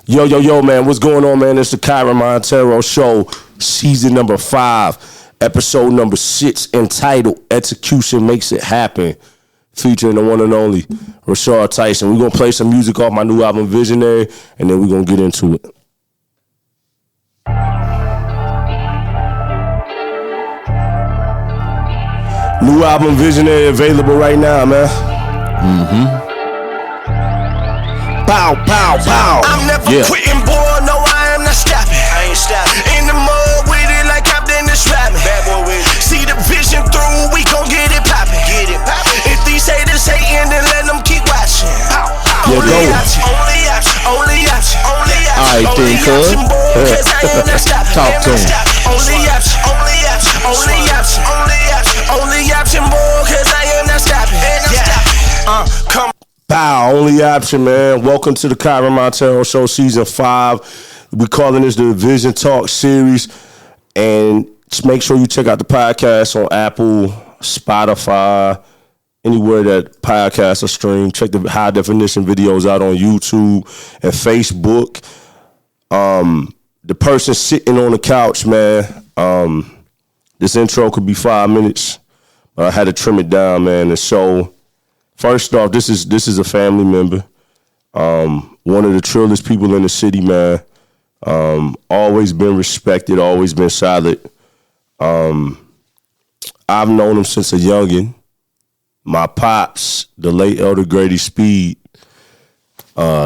Yo, man, what's going on, man? It's the Kyren Monteiro Show, season number 5, episode number 6, entitled Execution Makes It Happen, featuring the one and only Richarh Tyson. We're going to play some music off my new album, Visionary, and then we're going to get into it. New album, Visionary, available right now, man. Bow, bow, bow. I'm never quitting, boy. No, I am not stopping. I ain't stopping. In the mud with it like Captain is rapping. Bad boy with it. See the vision through, we gon' get it poppin'. Get it poppin'. If these haters hatin', then let them keep watching. Only option, only option, only option, only option. All right, only option, boy, cause I am not stopping. Talk to him. Only option, only option, only option, only option, only option, boy, cause I am not stopping. Come. Bow, only option, man. Welcome to the Kyren Monteiro Show, season 5. We're calling this the Vision Talk series. And just make sure you check out the podcast on Apple, Spotify, anywhere that podcasts are streamed. Check the high definition videos out on YouTube and Facebook. The person sitting on the couch, man. This intro could be 5 minutes, but I had to trim it down, man. And so, first off, this is a family member. One of the trillest people in the city, man. Always been respected, always been solid. I've known him since a youngin'. My pops, the late Elder Grady Speed,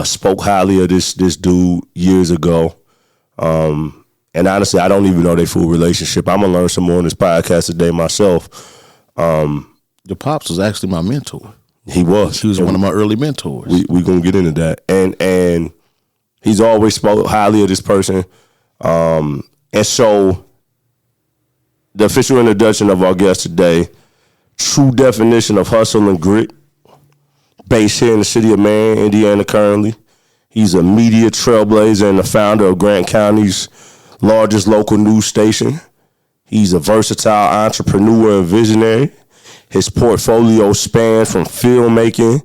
spoke highly of this dude years ago. And honestly, I don't even know their full relationship. I'm gonna learn some more on this podcast today myself. Your pops was actually my mentor. He was. He was one of my early mentors. We gonna get into that. And he's always spoke highly of this person. And so the official introduction of our guest today, true definition of hustle and grit, based here in the city of Marion, Indiana currently. He's a media trailblazer and the founder of Grant County's largest local news station. He's a versatile entrepreneur and visionary. His portfolio spans from filmmaking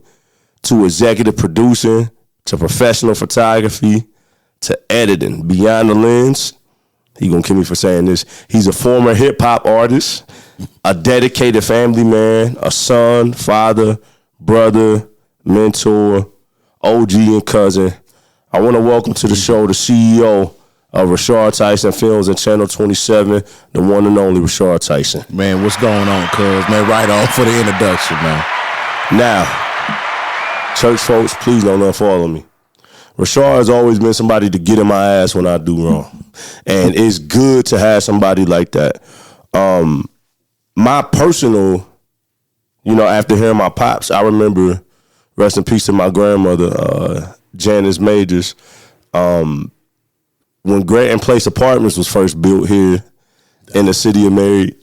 to executive producing to professional photography to editing. Beyond the lens, he gonna kill me for saying this, he's a former hip-hop artist, a dedicated family man, a son, father, brother, mentor, OG, and cousin. I want to welcome to the show the CEO of Richarh Tyson Films and Channel 27, the one and only Richarh Tyson. Man, what's going on, cuz? Man, right on for the introduction, man. Now, church folks, please don't unfollow me. Richarh has always been somebody to get in my ass when I do wrong. And it's good to have somebody like that. My personal, after hearing my pops, I remember, rest in peace to my grandmother, Janice Majors, when Grant and Place Apartments was first built here in the city of Marion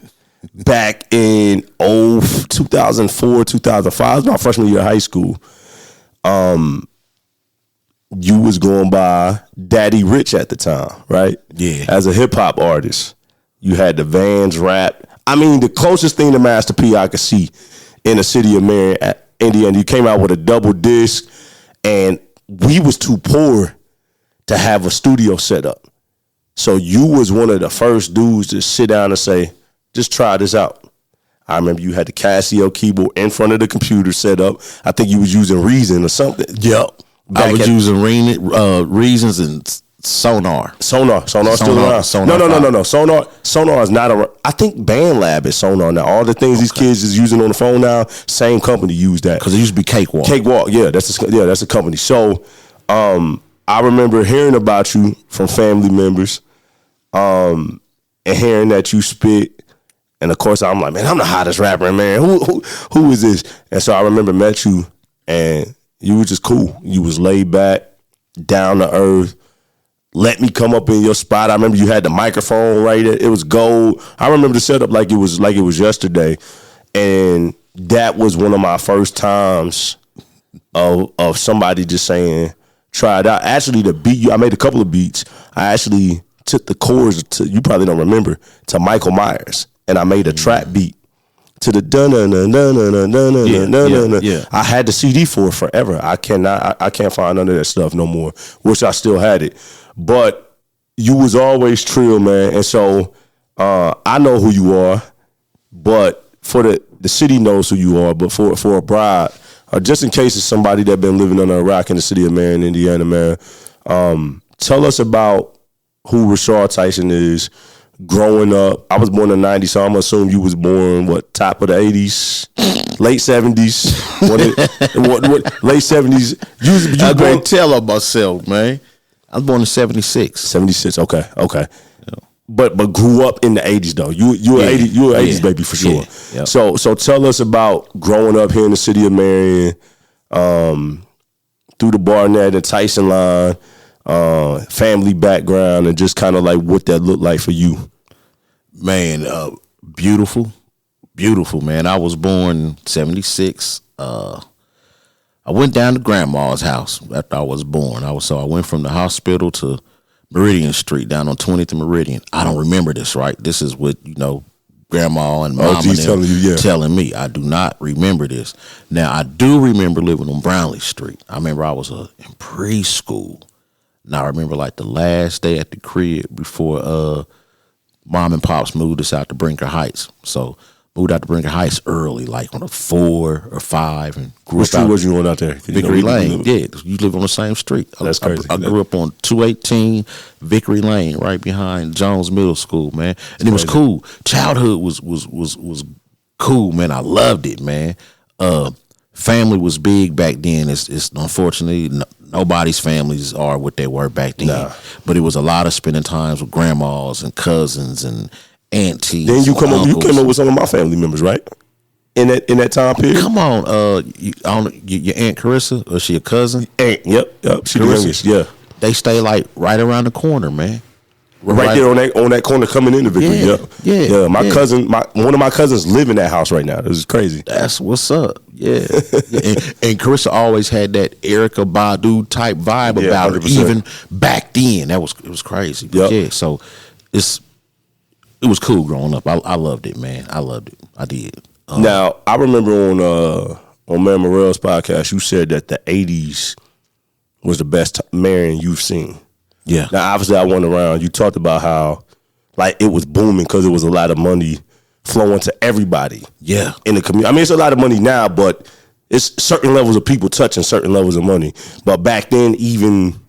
back in 2004, 2005, it was my freshman year of high school. You was going by Daddy Rich at the time, right? Yeah. As a hip hop artist, you had the Vans rap. I mean, the closest thing to Master P I could see in the city of Marion, Indiana. You came out with a double disc, and we was too poor to have a studio set up. So you was one of the first dudes to sit down and say, just try this out. I remember you had the Casio keyboard in front of the computer set up. I think you was using Reason or something. Yep. I was using Reasons and Sonar. Sonar still around. No. Sonar is not around. I think BandLab is Sonar now. All the things these kids is using on the phone now, same company used that. Because it used to be Cakewalk. Cakewalk, yeah, that's a company. So I remember hearing about you from family members, and hearing that you spit. And of course, I'm like, man, I'm the hottest rapper in Marion. Who is this? And so I remember met you, and you were just cool. You was laid back, down to earth. Let me come up in your spot. I remember you had the microphone right there. It was gold. I remember the setup like it was yesterday. And that was one of my first times of somebody just saying, try it out. Actually, the beat, I made a couple of beats. I actually took the chords to, you probably don't remember, to Michael Myers. And I made a trap beat to the yeah. I had the CD for it forever. I can't find none of that stuff no more. Wish I still had it. But you was always trill, man. And so I know who you are, but for the city knows who you are. But for a bride, just in case it's somebody that been living under a rock in the city of Marion, Indiana, man, tell us about who Richarh Tyson is. Growing up, I was born in the 90s, so I'm assuming you was born, top of the 80s? Late 70s? Late 70s? I'm going to tell on myself, man. I was born in 76. 76, okay. Yeah. But grew up in the 80s, though. You were 80s baby for sure. Yeah. Yep. So tell us about growing up here in the city of Marion, through the Barnett and Tyson line, family background, and just kind of like what that looked like for you. Man, beautiful, man. I was born 76. I went down to grandma's house after I was born. I went from the hospital to Meridian Street down on 20th and Meridian. I don't remember this, right? This is what, grandma and mom telling me. I do not remember this. Now, I do remember living on Brownlee Street. I remember I was in preschool. Now, I remember like the last day at the crib before Mom and Pops moved us out to Brinker Heights. So moved out to Brinker Heights early, like on a 4 or 5, and grew up. What street was you on out there? Vickery Lane. Yeah, you live on the same street. That's crazy. I grew up on 218 Vickery Lane, right behind Jones Middle School, man. And it was cool. Childhood was cool, man. I loved it, man. Family was big back then. It's unfortunately nobody's families are what they were back then. Nah. But it was a lot of spending times with grandmas and cousins and aunties. Then you came up with some of my family members, right? In that time period. Come on, your Aunt Carissa, or she a cousin? Aunt, yep. She the youngest, yeah. They stay like right around the corner, man. Right there on that corner coming into Vickery. Yeah. My cousin, one of my cousins live in that house right now. This is crazy. That's what's up. Yeah. And Carissa always had that Erykah Badu type vibe about 100%. Her, even back then. It was crazy. Yep. Yeah. So it was cool growing up. I loved it, man. I loved it. I did. Now I remember on Mayor Morrell's podcast, you said that the '80s was the best Marion you've seen. Yeah. Now, obviously, I went around. You talked about how, like, it was booming because it was a lot of money flowing to everybody. Yeah. In the community. I mean, it's a lot of money now, but it's certain levels of people touching certain levels of money. But back then, I'm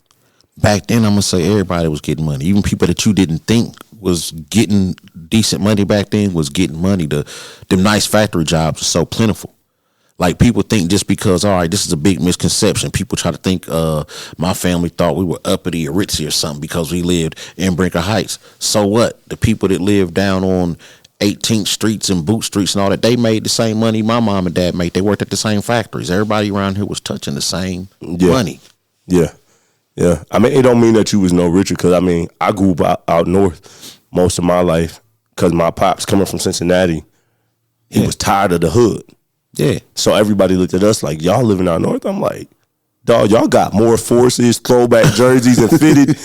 gonna say everybody was getting money. Even people that you didn't think was getting decent money back then was getting money. Them nice factory jobs were so plentiful. Like, people think just because, all right, this is a big misconception. People try to think my family thought we were uppity or ritzy or something because we lived in Brinker Heights. So what? The people that lived down on 18th Streets and Boot Streets and all that, they made the same money my mom and dad made. They worked at the same factories. Everybody around here was touching the same money. Yeah. I mean, it don't mean that you was no richer, because, I mean, I grew up out north most of my life because my pops, coming from Cincinnati, he was tired of the hood. Yeah. So everybody looked at us like, y'all living out north? I'm like, dog, y'all got more forces, throwback jerseys, and fitted.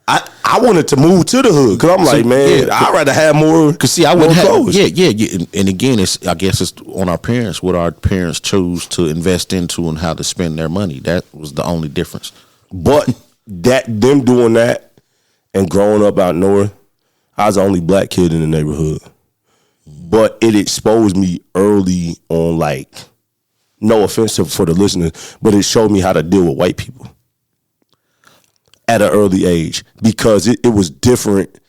I wanted to move to the hood because I'm like, man, I'd rather have more. Because I wouldn't have clothes. Yeah. And again, I guess it's on our parents, what our parents chose to invest into and how to spend their money. That was the only difference. But them doing that and growing up out north, I was the only black kid in the neighborhood. But it exposed me early on, like, no offense for the listeners, but it showed me how to deal with white people at an early age, because it was different,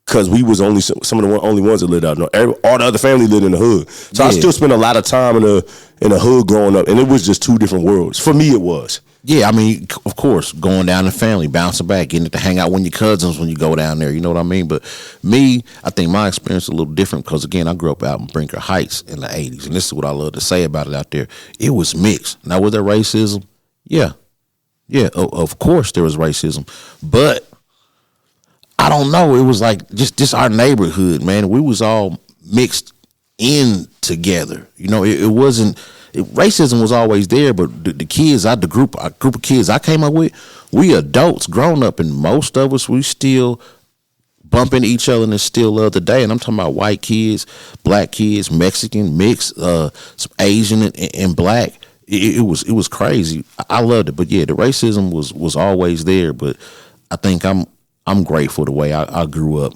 because we was only some of the only ones that lived out north. All the other family lived in the hood. So I still spent a lot of time in the hood growing up, and it was just two different worlds. For me, it was. Yeah, I mean, of course, going down the family, bouncing back, getting to hang out with your cousins when you go down there, you know what I mean? But me, I think my experience is a little different because, again, I grew up out in Brinker Heights in the 80s, and this is what I love to say about it out there. It was mixed. Now, was there racism? Yeah, of course there was racism. But I don't know. It was like just our neighborhood, man. We was all mixed in together. You know, it wasn't... racism was always there, but the kids, a group of kids I came up with, we adults grown up, and most of us, we still bumping each other in the still of the day. And I'm talking about white kids, black kids, Mexican, mixed, some Asian and black. It was crazy. I loved it. But yeah, the racism was always there. But I think I'm grateful the way I grew up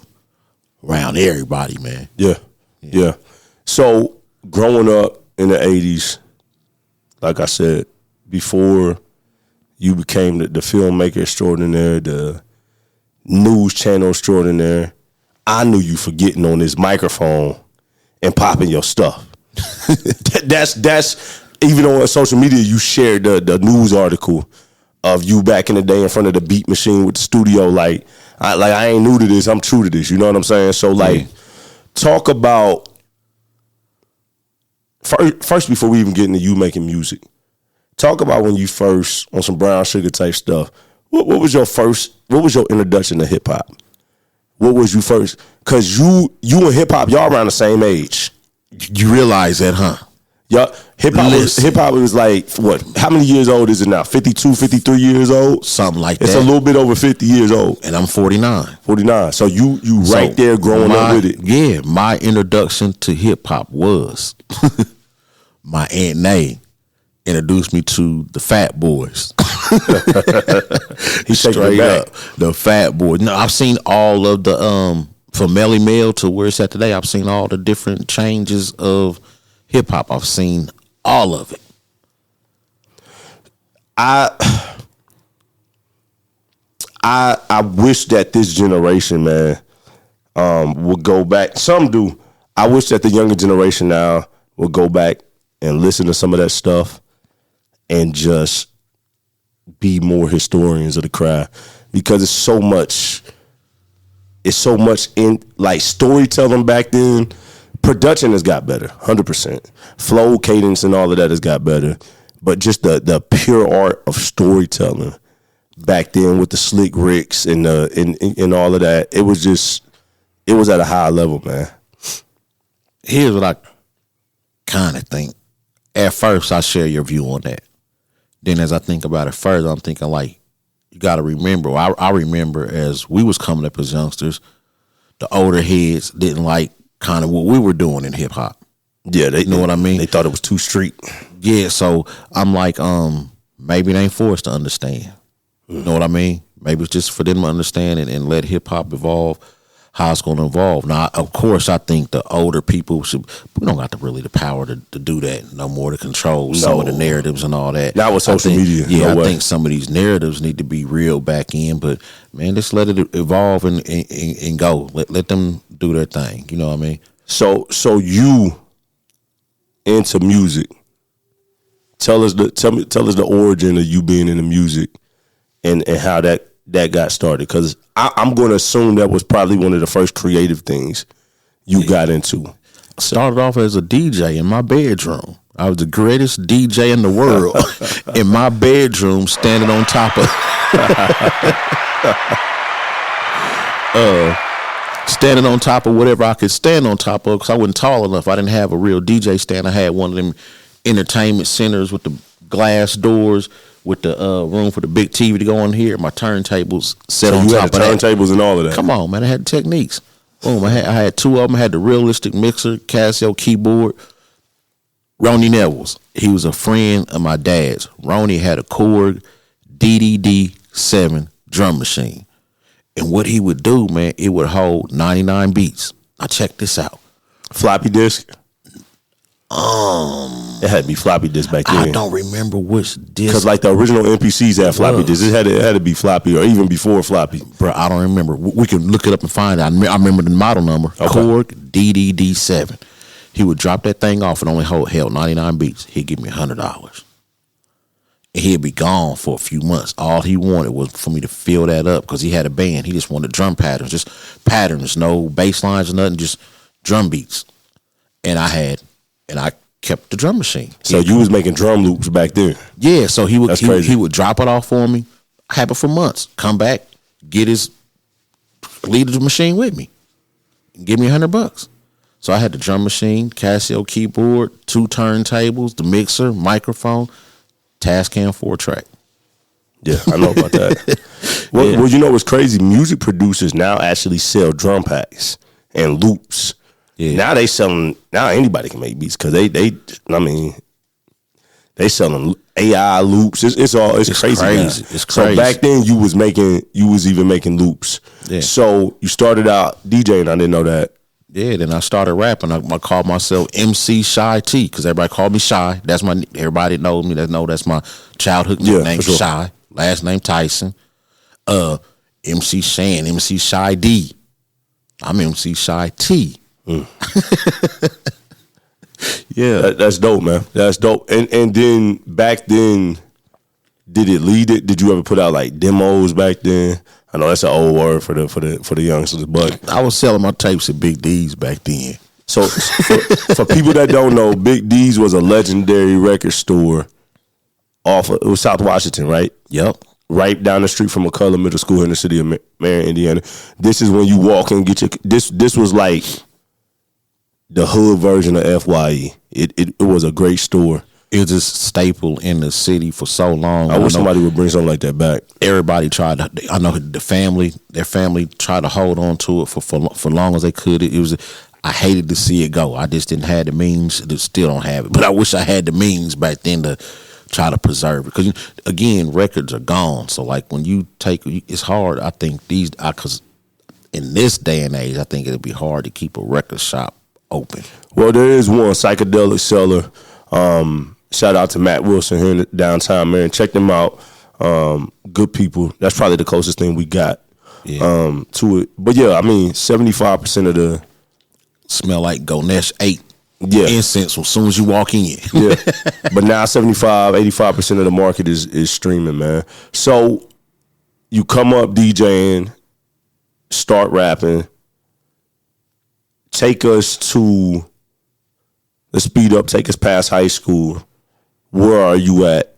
around everybody, man. Yeah. So growing up in the 80s, like I said, before you became the filmmaker extraordinaire, the news channel extraordinaire, I knew you for getting on this microphone and popping your stuff. That's even on social media, you shared the news article of you back in the day in front of the beat machine with the studio. Like I ain't new to this, I'm true to this. You know what I'm saying? So like, talk about first before we even get into you making music. Talk about when you first on some brown sugar type stuff. What was your introduction to hip hop? What was you first? Cause you and hip hop, y'all around the same age. You realize that, huh? Y'all hip hop was like what? How many years old is it now? 52, 53 years old? Something like it's that. It's a little bit over 50 years old. And I'm 49. 49. So you right there growing up with it. Yeah, my introduction to hip hop was my Aunt Nay introduced me to the Fat Boys. He straight up the Fat Boys. No, I've seen all of the from Melly Mel to where it's at today. I've seen all the different changes of hip hop. I've seen all of it. I wish that this generation, man, would go back. Some do. I wish that the younger generation now would go back and listen to some of that stuff and just be more historians of the craft, because it's so much in like storytelling back then. Production has got better, 100%. Flow, cadence, and all of that has got better. But just the pure art of storytelling back then with the slick Ricks and all of that, it was at a high level, man. Here's what I kind of think. At first, I share your view on that. Then as I think about it further, I'm thinking like, you got to remember, I remember as we was coming up as youngsters, the older heads didn't like kind of what we were doing in hip hop. Yeah, you know what I mean? They thought it was too street. Yeah, so I'm like, maybe it ain't for us to understand. You know what I mean? Maybe it's just for them to understand and let hip hop evolve how it's going to evolve. Now, of course, I think the older people we don't got the power to do that no more, to control some of the narratives and all that. Not with social media. Yeah, I think some of these narratives need to be reeled back in, but man, just let it evolve and go. Let them do their thing. You know what I mean? So you into music. Tell us the origin of you being into music and how that got started, because I'm going to assume that was probably one of the first creative things you got into. I started off as a DJ in my bedroom. I was the greatest DJ in the world in my bedroom, standing on top of standing on top of whatever I could stand on top of, because I wasn't tall enough. I didn't have a real DJ stand. I had one of them entertainment centers with the glass doors, with the room for the big TV to go on here. My turntables set on top of that. Turntables and all of that. Come on, man. I had techniques. Boom. I had two of them. I had the realistic mixer, Casio keyboard. Ronnie Neville's. He was a friend of my dad's. Ronnie had a Korg DDD7 drum machine. And what he would do, man, it would hold 99 beats. Now check this out. Floppy disk? It had to be floppy disk back then. I don't remember which disc. Because like the original MPCs had floppy disks. It had to be floppy, or even before floppy. Bro, I don't remember. We can look it up and find it. I remember the model number. Okay. Korg DDD7. He would drop that thing off and only held 99 beats. He'd give me $100. And he'd be gone for a few months. All he wanted was for me to fill that up, because he had a band. He just wanted drum patterns, just patterns, no bass lines or nothing, just drum beats. And I kept the drum machine. So you was making drum loops back then? Yeah, so he would drop it off for me. I had it for months. Come back, leave the machine with me, and give me $100. So I had the drum machine, Casio keyboard, 2 turntables, the mixer, microphone, Tascam 4-track. Yeah, I know about that. Well, you know what's crazy? Music producers now actually sell drum packs and loops. Yeah. Now they selling. Now anybody can make beats because they selling AI loops. It's crazy. It's crazy. So back then you was even making loops. Yeah. So you started out DJing. I didn't know that. Yeah, then I started rapping. I called myself MC Shy T because everybody called me Shy. Everybody knows me. That's my childhood nickname, sure. Shy. Last name Tyson. MC Shan, MC Shy D. I'm MC Shy T. Yeah, that's dope, man. That's dope. And then back then, did it lead it? Did you ever put out like demos back then? I know that's an old word for the youngsters, but I was selling my tapes at Big D's back then. So for people that don't know, Big D's was a legendary record store it was South Washington, right? Yep. Right down the street from McCullough Middle School in the city of Marion, Indiana. This is when you walk in and get your this was like the hood version of FYE. It was a great store. It was a staple in the city for so long. I wish somebody would bring something like that back. Everybody tried to. I know their family tried to hold on to it for long as they could. I hated to see it go. I just didn't have the means. Still don't have it, but I wish I had the means back then to try to preserve it. Because again, records are gone. So like when you it's hard. I think because in this day and age, I think it'd be hard to keep a record shop open. Well, there is one psychedelic seller. Shout out to Matt Wilson here in downtown Marion. Check them out. Good people. That's probably the closest thing we got to it. But yeah, I mean, 75% of the smell like Ganesh 8 incense as soon as you walk in. Yeah. But now 85% of the market is streaming, man. So you come up DJing, start rapping. Take us to let's speed up, take us past high school. Where are you at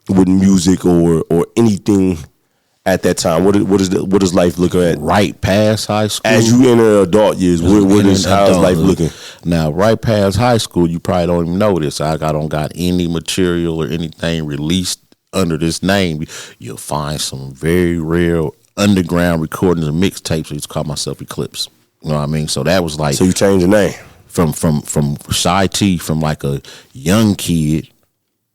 with music or anything at that time? What is life looking at? Right past high school. As you enter adult years, how's life looking? Now, right past high school, you probably don't even know this. I don't got any material or anything released under this name. You'll find some very rare underground recordings and mixtapes. I used to call myself Eclipse. You know what I mean? So that was like. So you changed the name from Shy T, from like a young kid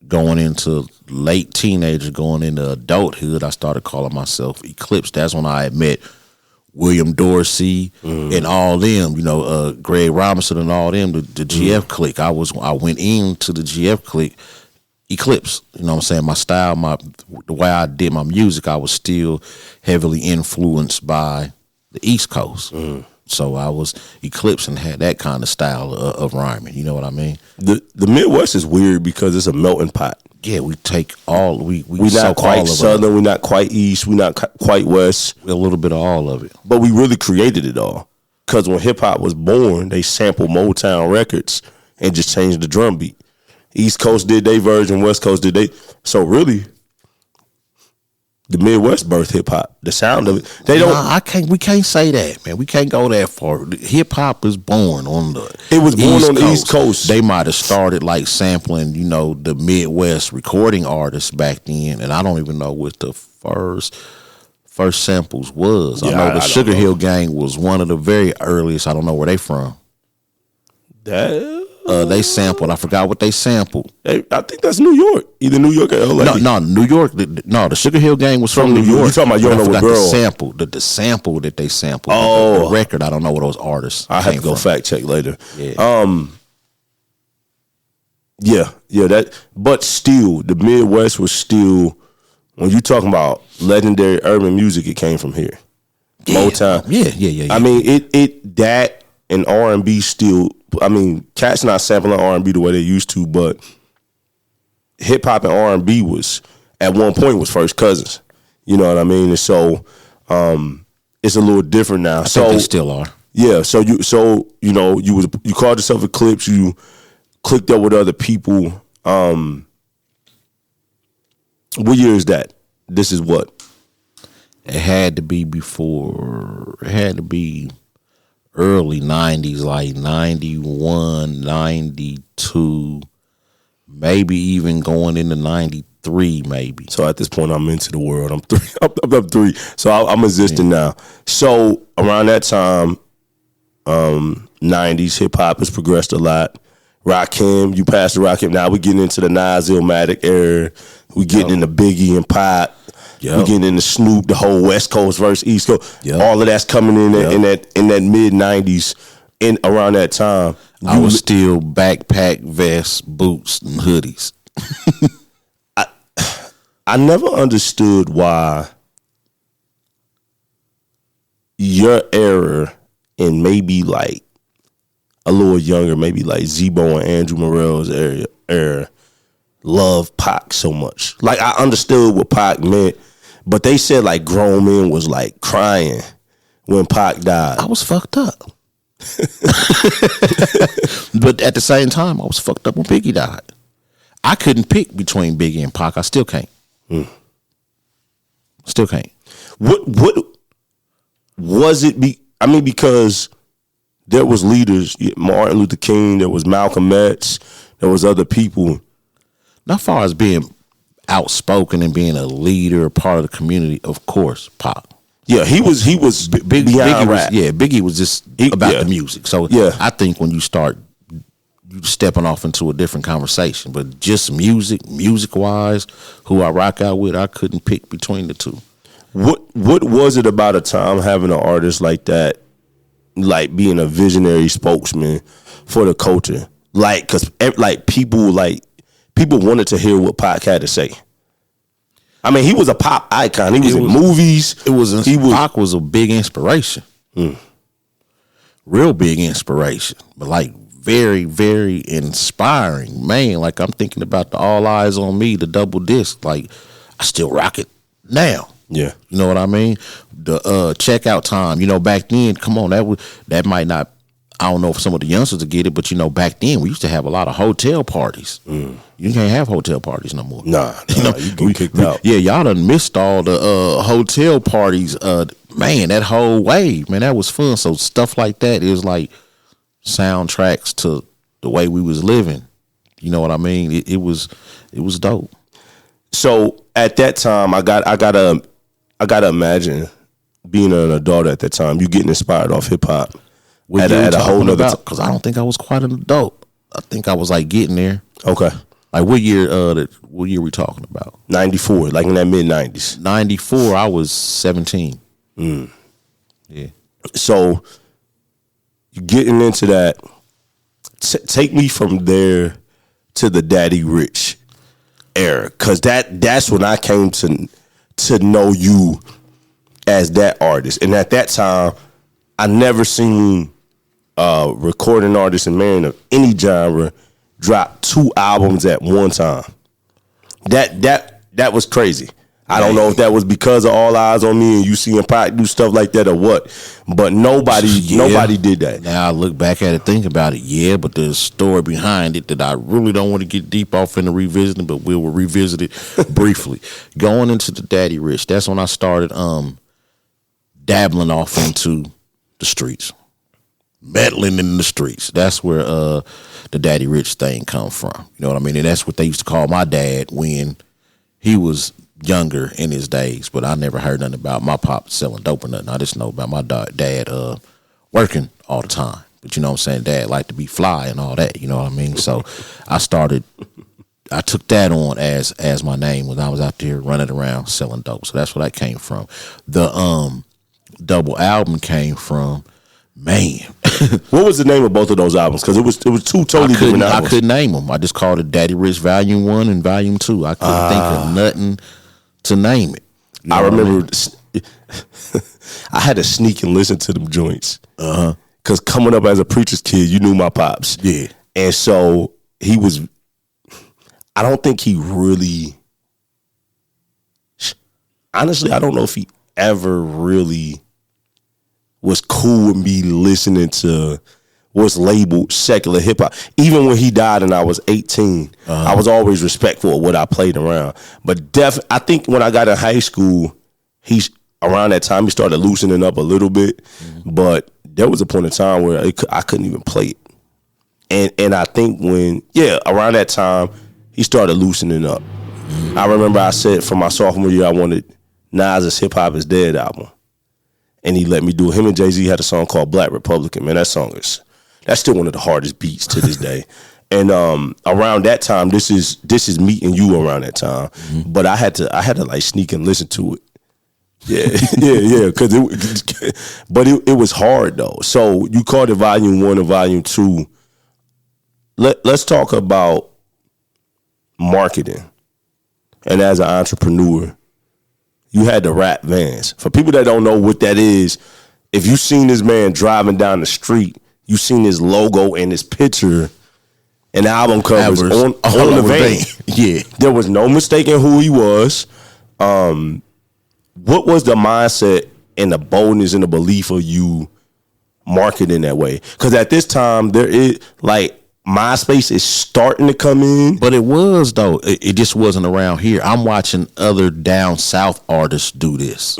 going into late teenager, going into adulthood. I started calling myself Eclipse. That's when I had met William Dorsey and all them. You know, Greg Robinson and all them. The GF clique. I went into the GF clique. Eclipse. You know what I'm saying? My style, the way I did my music, I was still heavily influenced by the East Coast. So I was Eclipse and had that kind of style of rhyming. You know what I mean? The Midwest is weird because it's a melting pot. Yeah, we take all we're not quite Southern, we're not quite East, we're not quite West. A little bit of all of it, but we really created it all. Because when hip hop was born, they sampled Motown records and just changed the drum beat. East Coast did their version, West Coast did they. So really, the Midwest birthed hip hop. The sound of it. We can't say that, man. We can't go that far. Hip hop is born on the East Coast. They might have started like sampling, you know, the Midwest recording artists back then, and I don't even know what the first samples was. I know the Sugar Hill Gang was one of the very earliest. I don't know where they from. They sampled. I forgot what they sampled. I think that's New York. Either New York or LA. No, New York. No, the Sugar Hill Gang was from New York. You talking about You Don't Know What Girl? The sample that they sampled. Oh, the record. I don't know what those artists. I have to go fact check later. Yeah. But still, the Midwest was still. When you talking about legendary urban music, it came from here. Motown. Yeah. I mean, it that and R&B still. I mean, cats not sampling R&B the way they used to, but hip hop and R&B was at one point was first cousins. You know what I mean? And so it's a little different now. I think they still are. Yeah. So you called yourself Eclipse. You clicked up with other people. What year is that? This is what? It had to be before. It had to be early 90s, like 91, 92, maybe even going into 3 maybe. So at this point, I'm into the world. I'm 3. I'm up 3. So I'm existing now. So around that time, 90s hip hop has progressed a lot. Rakim, you passed the Rakim. Now we're getting into the Nas Illmatic era. We getting into Biggie and Pac. We getting into Snoop, the whole West Coast versus East Coast. All of that's coming in that mid 90s. In around that time, I was still backpack, vests, boots, and hoodies. I never understood why your era and maybe like a little younger, maybe like Zebo and Andrew Morel's era, love Pac so much. Like I understood what Pac meant, but they said like grown men was like crying when Pac died. I was fucked up. But at the same time, I was fucked up when Biggie died. I couldn't pick between Biggie and Pac. I still can't. Still can't. What was it? Because there was leaders, Martin Luther King, there was Malcolm X, there was other people. Not far as being outspoken and being a leader, part of the community, of course, Pac. Yeah, he was beyond rap. Biggie was just about the music. So I think when you start stepping off into a different conversation, but just music wise, who I rock out with, I couldn't pick between the two. What was it about a time having an artist like that, like being a visionary spokesman for the culture? Like, cause people wanted to hear what Pac had to say. I mean, he was a pop icon. He was in movies. Pac was a big inspiration. Real big inspiration. But like very, very inspiring. Man, like I'm thinking about the All Eyes on Me, the double disc. Like I still rock it now. Yeah. You know what I mean? The checkout time, back then, come on, that might not, I don't know if some of the youngsters will get it, but back then we used to have a lot of hotel parties. You can't have hotel parties no more. Nah, you get kicked out. Yeah, y'all done missed all the hotel parties. Man, that whole wave, man, that was fun. So stuff like that is like soundtracks to the way we was living. You know what I mean? It was dope. So at that time, I gotta imagine being an adult at that time. You getting inspired off hip hop. At a whole nother time. Because I don't think I was quite an adult. I think I was like getting there. Okay. Like what year we talking about? 94, like in that mid 90s. 94, I was 17. Yeah. So you getting into that. Take me from there to the Daddy Rich era, because that's when I came to know you as that artist. And at that time, I never seen recording artists in Marion of any genre drop 2 albums at one time. That was crazy. I don't know if that was because of All Eyes on Me and you seeing Pac do stuff like that or what, but nobody did that. Now I look back at it, think about it, but there's a story behind it that I really don't want to get deep off into revisiting, but we will revisit it briefly. Going into the Daddy Rich, that's when I started dabbling off into the streets, meddling in the streets. That's where the Daddy Rich thing come from. You know what I mean? And that's what they used to call my dad when he was younger in his days. But I never heard nothing about my pop selling dope or nothing. I just know about my dad working all the time. But you know what I'm saying? Dad liked to be fly and all that. You know what I mean? So I took that on as my name when I was out there running around selling dope. So that's where that came from. The double album came from, man. What was the name of both of those albums? Because it was 2 totally different albums. I couldn't name them. I just called it Daddy Rich Volume 1 and Volume 2. I couldn't think of nothing to name it. You know I remember I had to sneak and listen to them joints. Because coming up as a preacher's kid, you knew my pops. Yeah. And so he was, I don't think he really, honestly, I don't know if he ever really was cool with me listening to what's labeled secular hip hop. Even when he died and I was 18, I was always respectful of what I played around. But I think when I got in high school, around that time he started loosening up a little bit. But there was a point in time where I couldn't even play it. And I think around that time he started loosening up. I remember I said for my sophomore year, I wanted Nas's Hip Hop Is Dead album. And he let me do it. Him and Jay-Z had a song called Black Republican. Man, that's still one of the hardest beats to this day. And around that time, this is meeting you around that time. Mm-hmm. But I had to like sneak and listen to it. Yeah. But it was hard though. So you called it Volume 1 and Volume 2. Let's talk about marketing. And as an entrepreneur, you had the rap vans. For people that don't know what that is, if you seen this man driving down the street, you seen his logo and his picture and the album covers on the van. Yeah. There was no mistaking who he was. What was the mindset and the boldness and the belief of you marketing that way? Because at this time, there is like MySpace is starting to come in. But it was, though. It just wasn't around here. I'm watching other down south artists do this.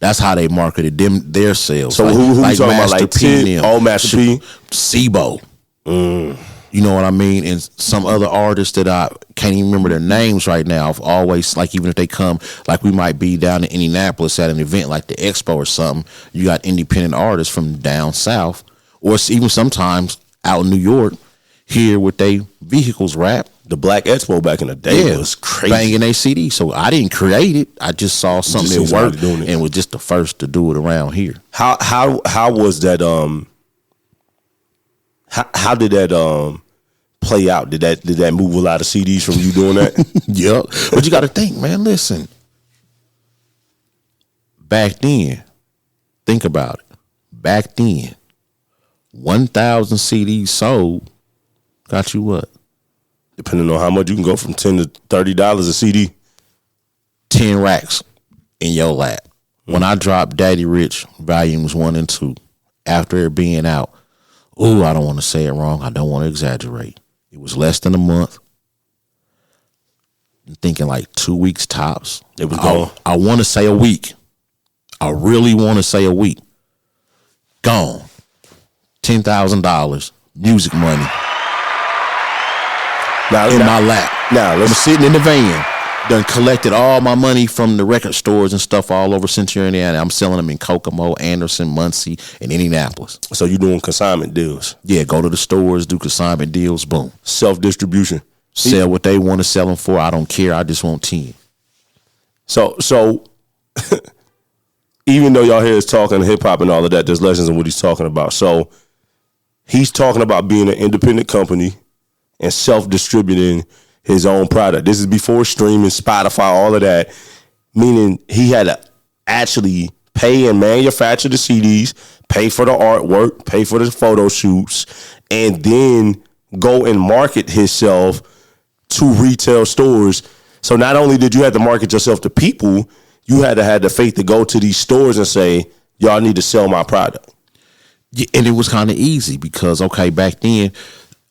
That's how they marketed their sales. So who like you talking about? Like P. Master P? Sibo. You know what I mean? And some other artists that I can't even remember their names right now. I've always, like, even if they come, like we might be down in Indianapolis at an event like the Expo or something, you got independent artists from down south, or even sometimes out in New York, here with they vehicles rap. The Black Expo back in the day was crazy. Banging their CD. So I didn't create it. I just saw something that worked and was just the first to do it around here. How was that? How did that play out? Did that move a lot of CDs from you doing that? Yep. But you got to think, man. Listen. Back then, think about it. Back then, 1,000 CDs sold got you what? Depending on how much, you can go from $10 to $30 a CD. 10 racks in your lap. When I dropped Daddy Rich Volumes 1 and 2, after it being out, I don't want to say it wrong. I don't want to exaggerate. It was less than a month. I'm thinking like 2 weeks tops. It was gone. I want to say a week. I really want to say a week. Gone. $10,000 music money in my lap. Now I'm sitting in the van. Done collected all my money from the record stores and stuff all over Central Indiana. I'm selling them in Kokomo, Anderson, Muncie, and Indianapolis. So you doing consignment deals? Yeah, go to the stores, do consignment deals, boom. Self-distribution. Sell what they want to sell them for. I don't care. I just want 10. So even though y'all hear us talking hip-hop and all of that, there's lessons in what he's talking about. So he's talking about being an independent company and self-distributing his own product. This is before streaming, Spotify, all of that. Meaning he had to actually pay and manufacture the CDs, pay for the artwork, pay for the photo shoots, and then go and market himself to retail stores. So not only did you have to market yourself to people, you had to have the faith to go to these stores and say, y'all need to sell my product. Yeah, and it was kind of easy because, okay, back then,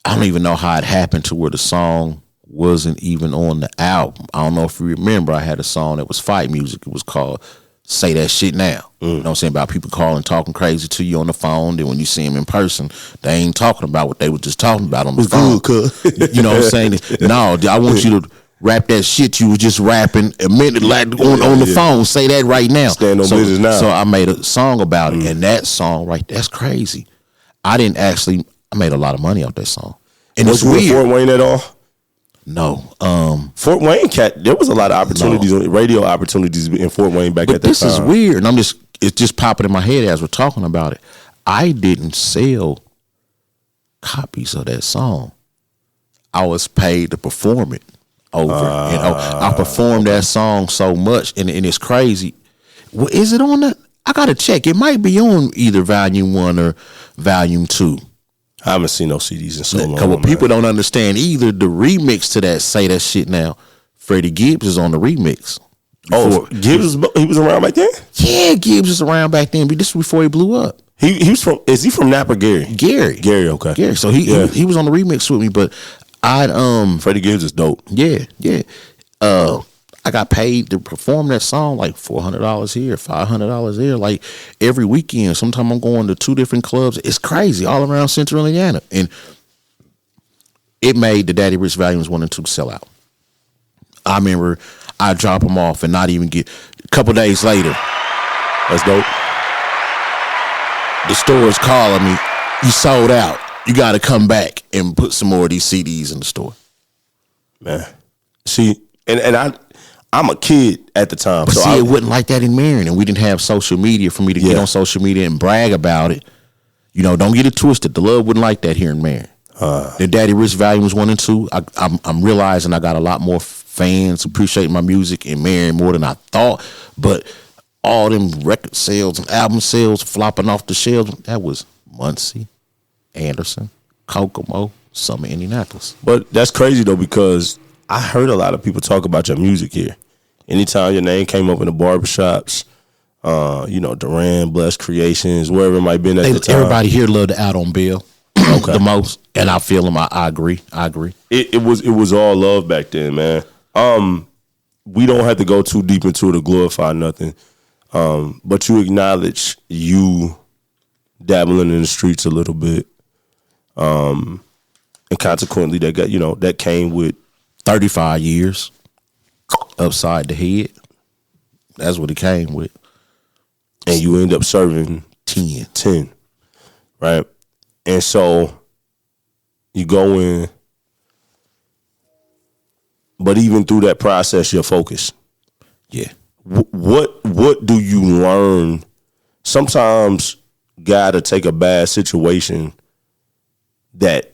I don't even know how it happened to where the song wasn't even on the album. I don't know if you remember, I had a song that was fight music. It was called Say That Shit Now. You know what I'm saying? About people calling, talking crazy to you on the phone. Then when you see them in person, they ain't talking about what they were just talking about on the phone. Good, you know what I'm saying? No, I want you to rap that shit you was just rapping a minute like on the phone. Say that right now. Stand on business now. So I made a song about it, and that song that's crazy. I made a lot of money off that song. And was it's weird. Fort Wayne at all? No. Fort Wayne, there was a lot of opportunities, radio opportunities in Fort Wayne back at that time. This is weird, and it's just popping in my head as we're talking about it. I didn't sell copies of that song. I was paid to perform it over. I performed that song so much, and it's crazy. Well, is it on the? I gotta check. It might be on either Volume 1 or Volume 2. I haven't seen no CDs in so long. Because what people don't understand either, the remix to that Say That Shit Now, Freddie Gibbs is on the remix. Gibbs, he was around back then? Yeah, Gibbs was around back then, but this was before he blew up. Is he from Napa, Gary? Gary, okay. Gary. So he was on the remix with me, but Freddie Gibbs is dope. Yeah. I got paid to perform that song like $400 here, $500 there, like every weekend. Sometimes I'm going to 2 different clubs. It's crazy all around Central Indiana. And it made the Daddy Rich Volumes 1 and 2 sell out. I remember I drop them off and not even get a couple days later. That's dope. The store is calling me. You sold out. You got to come back and put some more of these CDs in the store. Man, see, and I'm a kid at the time. But so see, it wasn't like that in Marion, and we didn't have social media for me to get on social media and brag about it. You know, don't get it twisted. The love wasn't like that here in Marion. The Daddy Rich Volumes 1 and 2, I'm realizing I got a lot more fans appreciating my music in Marion more than I thought. But all them record sales and album sales flopping off the shelves, that was Muncie, Anderson, Kokomo, some of Indianapolis. But that's crazy though, because I heard a lot of people talk about your music here. Anytime your name came up in the barbershops, Duran, Blessed Creations, wherever it might have been at the time. Everybody here loved the Out on Bill the most, and I feel them. I agree. It was all love back then, man. We don't have to go too deep into it to glorify nothing, but you acknowledge you dabbling in the streets a little bit, and consequently that came with 35 years upside the head. That's what it came with. And you end up serving 10, right? And so you go in, but even through that process, you're focused. Yeah. What do you learn? Sometimes gotta take a bad situation that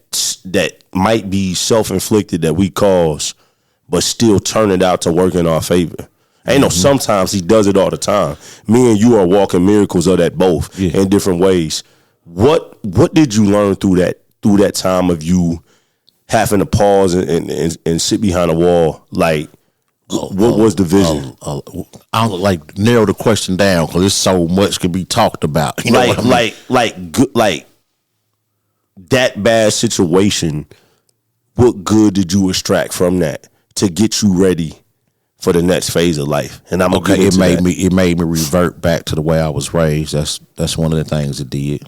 might be self-inflicted that we cause, but still turn it out to work in our favor. Ain't no sometimes, he does it all the time. Me and you are walking miracles of that both in different ways. What did you learn through that time of you having to pause and sit behind a wall? Like, what was the vision? I don't narrow the question down because there's so much can be talked about. You know like that bad situation. What good did you extract from that to get you ready for the next phase of life? And I'm okay. It made me revert back to the way I was raised. That's one of the things it did.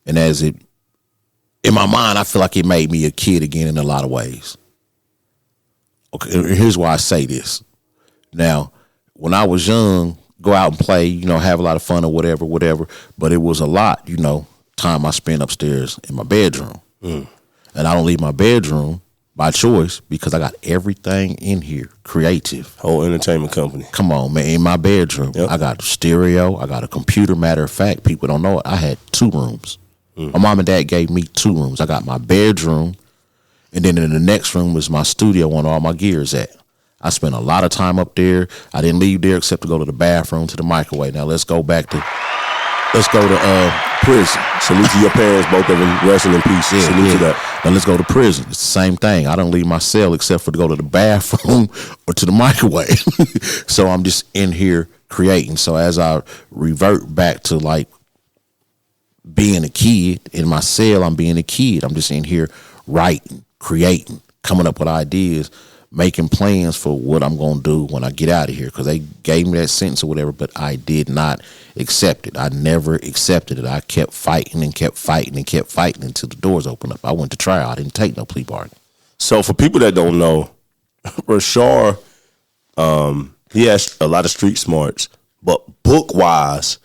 And in my mind, I feel like it made me a kid again in a lot of ways. Okay, here's why I say this. Now, when I was young, go out and play, have a lot of fun or whatever. But it was a lot, time I spent upstairs in my bedroom. And I don't leave my bedroom by choice because I got everything in here creative. Whole entertainment company. Come on, man. In my bedroom, I got a stereo. I got a computer. Matter of fact, people don't know it. I had 2 rooms. My mom and dad gave me 2 rooms. I got my bedroom, and then in the next room was my studio where all my gear is at. I spent a lot of time up there. I didn't leave there except to go to the bathroom, to the microwave. Now let's go to prison. Salute to your parents, both of them. Resting in peace. Salute to that. Now let's go to prison. It's the same thing. I don't leave my cell except for to go to the bathroom or to the microwave. So I'm just in here creating. So as I revert back to like being a kid in my cell, I'm being a kid. I'm just in here writing, creating, coming up with ideas, making plans for what I'm going to do when I get out of here, because they gave me that sentence or whatever, but I did not accept it. I never accepted it. I kept fighting and kept fighting and kept fighting until the doors opened up. I went to trial. I didn't take no plea bargain. So for people that don't know, Richarh, he has a lot of street smarts, but book-wise,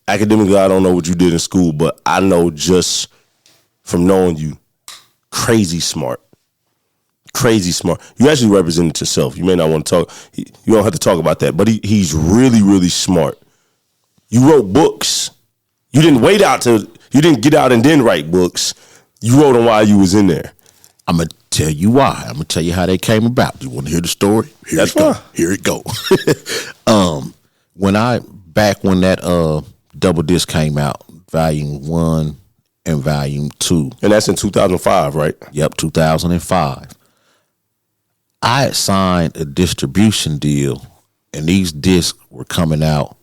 academically, I don't know what you did in school, but I know just from knowing you, crazy smart. Crazy smart. You actually represented yourself. You may not want to talk. You don't have to talk about that. But he's really, really smart. You wrote books. You didn't wait out till you didn't get out and then write books. You wrote them while you was in there. I'm gonna tell you why. I'm gonna tell you how they came about. You want to hear the story? That's fine. Here it go. When that double disc came out, Volume 1 and Volume 2, and that's in 2005, right? Yep, 2005. I had signed a distribution deal, and these discs were coming out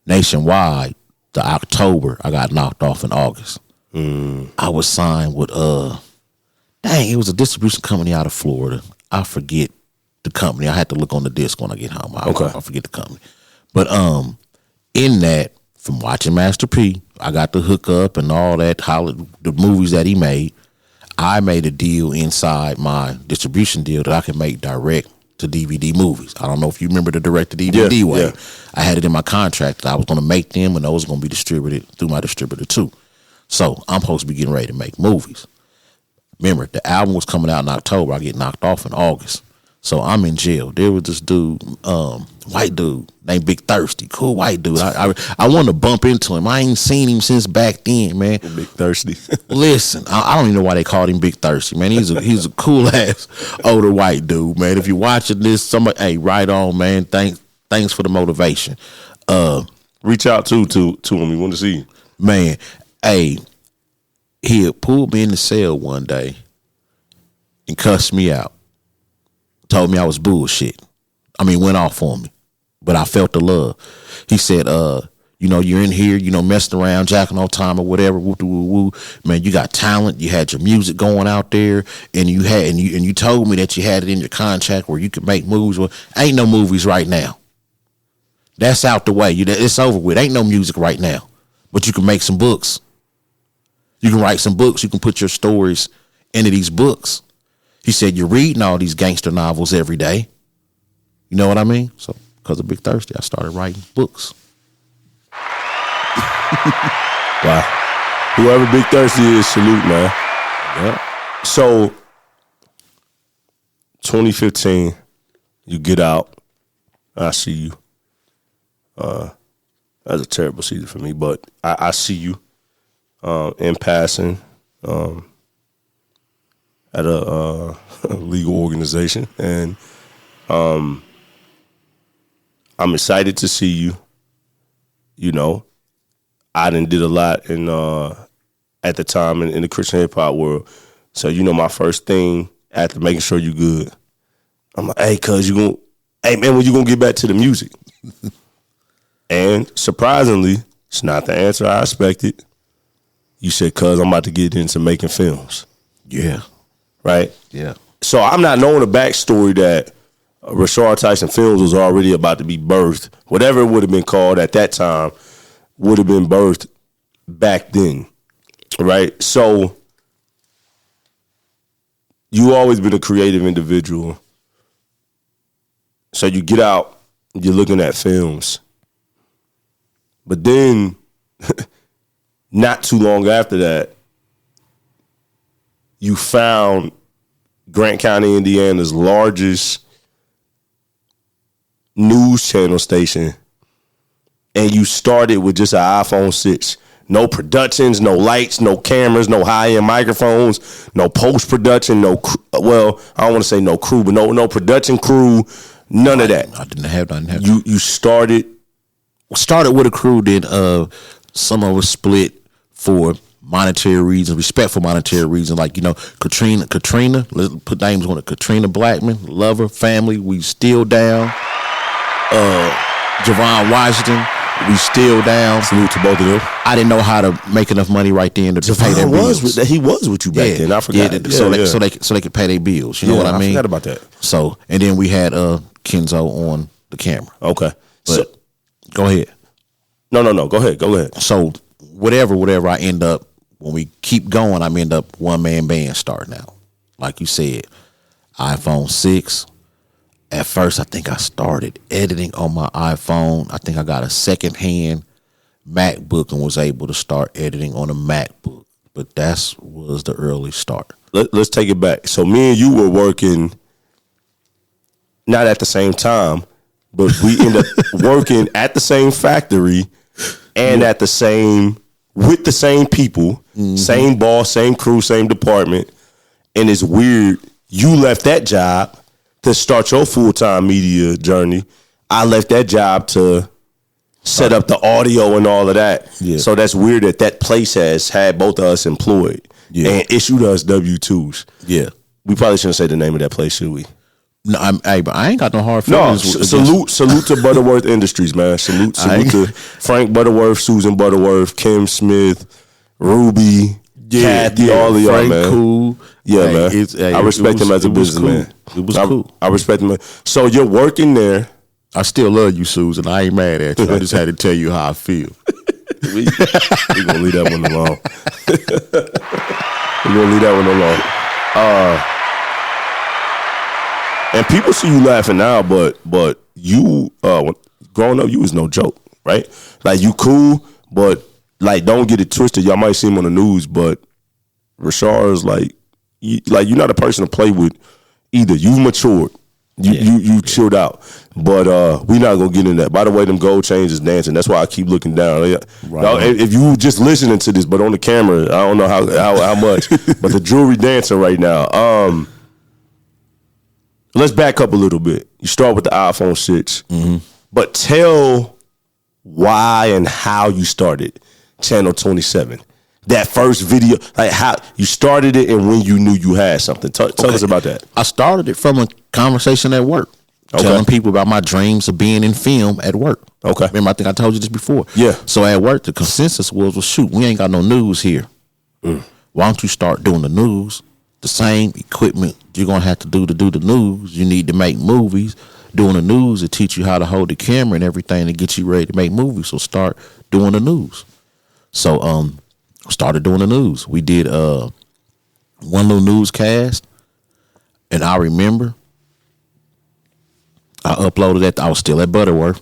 nationwide. The October, I got knocked off in August. I was signed with it was a distribution company out of Florida. I forget the company. I had to look on the disc when I get home. I forget the company. But in that, from watching Master P, I got the hook up and all that, the movies that he made. I made a deal inside my distribution deal that I could make direct to DVD movies. I don't know if you remember the direct to DVD way. Yeah. I had it in my contract that I was going to make them, and those were going to be distributed through my distributor too. So I'm supposed to be getting ready to make movies. Remember, the album was coming out in October. I get knocked off in August. So I'm in jail. There was this dude, white dude named Big Thirsty, cool white dude. I wanted to bump into him. I ain't seen him since back then, man. Big Thirsty. Listen, I don't even know why they called him Big Thirsty, man. He's a cool ass older white dude, man. If you're watching this, somebody, hey, right on, man. Thanks for the motivation. Reach out to him. We want to see you, man. Hey, he had pulled me in the cell one day and cussed me out. Told me I was bullshit. I mean, went off on me. But I felt the love. He said, you're in here, messing around, jacking all time or whatever, woo. Man, you got talent. You had your music going out there, and you told me that you had it in your contract where you could make movies. Well, ain't no movies right now. That's out the way. It's over with. Ain't no music right now. But you can make some books. You can write some books. You can put your stories into these books. He said, you're reading all these gangster novels every day. You know what I mean? So, because of Big Thirsty, I started writing books. Wow. Whoever Big Thirsty is, salute, man. Yeah. So, 2015, you get out. I see you. That's a terrible season for me, but I see you in passing. At a legal organization, and I'm excited to see you. I done did a lot in at the time in the Christian hip hop world. So my first thing after making sure you good, I'm like, hey, hey man, when you gonna get back to the music? And surprisingly, it's not the answer I expected. You said, cuz I'm about to get into making films. Yeah. Right? Yeah. So I'm not knowing the backstory that Richarh Tyson Films was already about to be birthed. Whatever it would have been called at that time would have been birthed back then. Right? So you always been a creative individual. So you get out, you're looking at films. But then, not too long after that, you found Grant County, Indiana's largest news channel station, and you started with just an iPhone 6. No productions, no lights, no cameras, no high-end microphones, no post-production, I don't want to say no crew, but no production crew, none of that. I didn't have that. You started with a crew, then some of us split for monetary reasons, respectful monetary reasons, like Katrina, let's put names on it. Katrina Blackman, Lover, Family, we still down. Javon Washington, we still down. Salute to both of them. I didn't know how to make enough money right then to pay their bills. He was with you back then. I forgot. So they could pay their bills. You know what I mean? I forgot about that. So, and then we had Kenzo on the camera. Okay, but go ahead. No. Go ahead. So whatever I end up. When we keep going, I'm end up one-man band starting out. Like you said, iPhone 6. At first, I think I started editing on my iPhone. I think I got a second-hand MacBook and was able to start editing on a MacBook. But that was the early start. Let's take it back. So me and you were working, not at the same time, but we ended up working at the same factory and at the same... with the same people, same boss, same crew, same department. And it's weird. You left that job to start your full-time media journey. I left that job to set up the audio and all of that. Yeah. So that's weird that place has had both of us employed and issued us W-2s. Yeah. We probably shouldn't say the name of that place, should we? No, but I ain't got no hard feelings. No, salute to Butterworth Industries, man. Salute to Frank Butterworth, Susan Butterworth, Kim Smith, Ruby, Kathy, all of y'all, Frank, man. Cool. Yeah, man. I respect him as a businessman. It was cool. I respect him. So you're working there. I still love you, Susan. I ain't mad at you. I just had to tell you how I feel. we gonna leave that one alone. We're gonna leave that one alone. And people see you laughing now, but you growing up, you was no joke, right? Like you cool, but like don't get it twisted. Y'all might see him on the news, but Richarh is like you're not a person to play with either. You've matured. You chilled out. But we not gonna get into that. By the way, them gold chains is dancing. That's why I keep looking down. Right. If you just listening to this, but on the camera, I don't know how much. But the jewelry dancing right now. Let's back up a little bit. You start with the iPhone 6. Mm-hmm. But tell why and how you started Channel 27. That first video, like how you started it and when you knew you had something. Tell us about that. I started it from a conversation at work. Okay. Telling people about my dreams of being in film at work. Okay. Remember, I think I told you this before. Yeah. So at work, the consensus was, well, shoot, we ain't got no news here. Why don't you start doing the news? The same equipment you're going to have to do the news. You need to make movies. Doing the news, it teach you how to hold the camera and everything to get you ready to make movies. So start doing the news. So started doing the news. We did one little newscast, and I remember I uploaded that. I was still at Butterworth.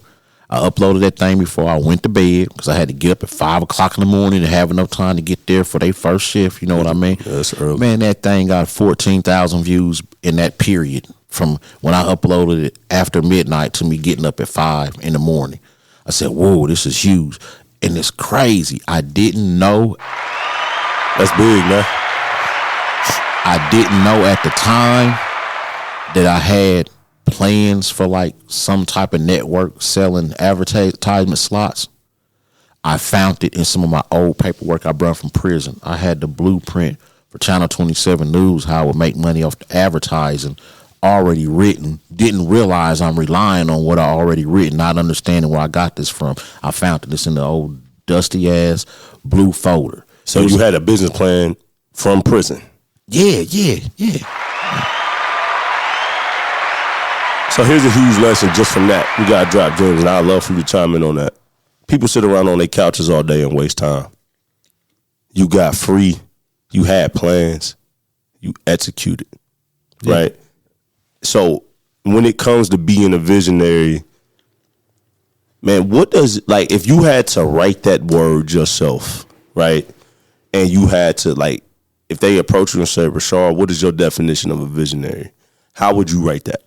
I uploaded that thing before I went to bed because I had to get up at 5 o'clock in the morning and have enough time to get there for their first shift. You know what I mean? That's early. Man, that thing got 14,000 views in that period from when I uploaded it after midnight to me getting up at 5 in the morning. I said, whoa, this is huge. And it's crazy. I didn't know. That's big, man. I didn't know at the time that I had plans for like some type of network selling advertisement slots. I found it in some of my old paperwork I brought from prison. I had the blueprint for Channel 27 News, how I would make money off the advertising already written. Didn't realize I'm relying on what I already written, not understanding where I got this from. I found this in the old dusty ass blue folder. So you had a business plan from prison? Yeah. So here's a huge lesson just from that. We got to drop gems, and I'd love for you to chime in on that. People sit around on their couches all day and waste time. You got free. You had plans. You executed. Yeah. Right? So when it comes to being a visionary, man, what does, like, if you had to write that word yourself, right, and you had to, like, if they approach you and say, Richarh, what is your definition of a visionary? How would you write that?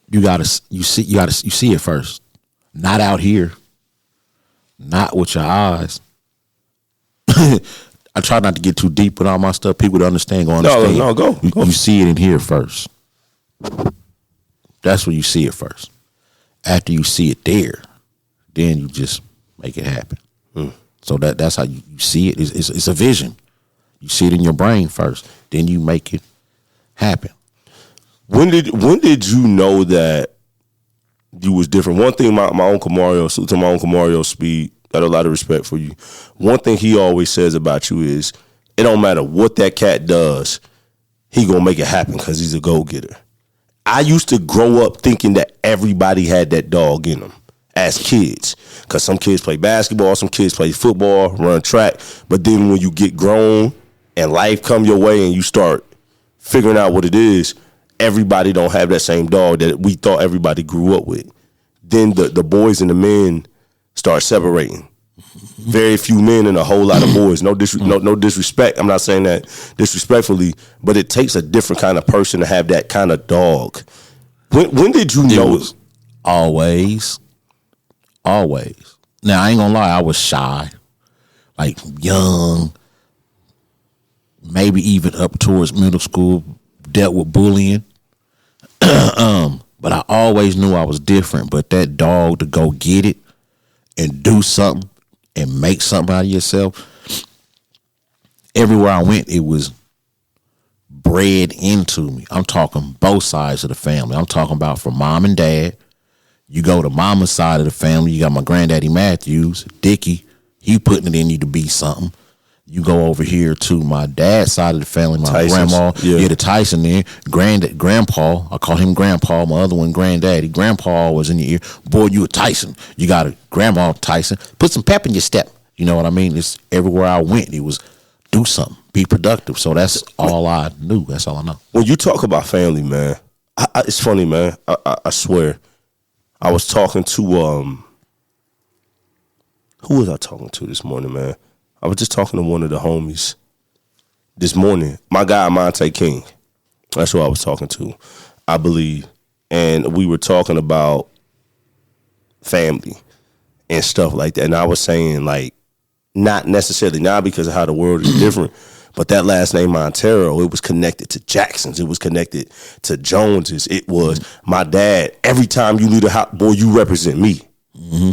You see it first. Not out here. Not with your eyes. I try not to get too deep with all my stuff. People to understand, go understand. No, go. You see it in here first. That's where you see it first. After you see it there, then you just make it happen. So that's how you see it. It's a vision. You see it in your brain first, then you make it happen. When did you know that you was different? One thing my Uncle Mario, to my Uncle Mario Speed, got a lot of respect for you. One thing he always says about you is, it don't matter what that cat does, he gonna make it happen because he's a go-getter. I used to grow up thinking that everybody had that dog in them as kids, because some kids play basketball, some kids play football, run track, but then when you get grown and life come your way and you start figuring out what it is, everybody don't have that same dog that we thought everybody grew up with. Then the boys and the men start separating. Very few men and a whole lot of boys. No disrespect. I'm not saying that disrespectfully, but it takes a different kind of person to have that kind of dog. When did you know? Always. Now, I ain't gonna lie, I was shy. Like young, maybe even up towards middle school, dealt with bullying. But I always knew I was different. But that dog to go get it and do something and make something out of yourself, everywhere I went, it was bred into me. I'm talking both sides of the family. I'm talking about from mom and dad. You go to mama's side of the family, you got my granddaddy Matthews, Dickie, he putting it in you to be something. You go over here to my dad's side of the family, my Tyson's, grandma, the Tyson there, grandpa, I call him grandpa, my other one granddaddy. Grandpa was in your ear, boy, you a Tyson. You got a grandma Tyson. Put some pep in your step. You know what I mean? It's everywhere I went, it was do something, be productive. So that's all I knew. That's all I know. When you talk about family, man, it's funny, man. I swear. I was talking to, who was I talking to this morning, man? I was just talking to one of the homies this morning. My guy, Monte King. That's who I was talking to, I believe. And we were talking about family and stuff like that. And I was saying, like, not necessarily now because of how the world is different, but that last name Monteiro, it was connected to Jacksons. It was connected to Joneses. It was my dad. Every time you leave the house, boy, you represent me. Mm-hmm.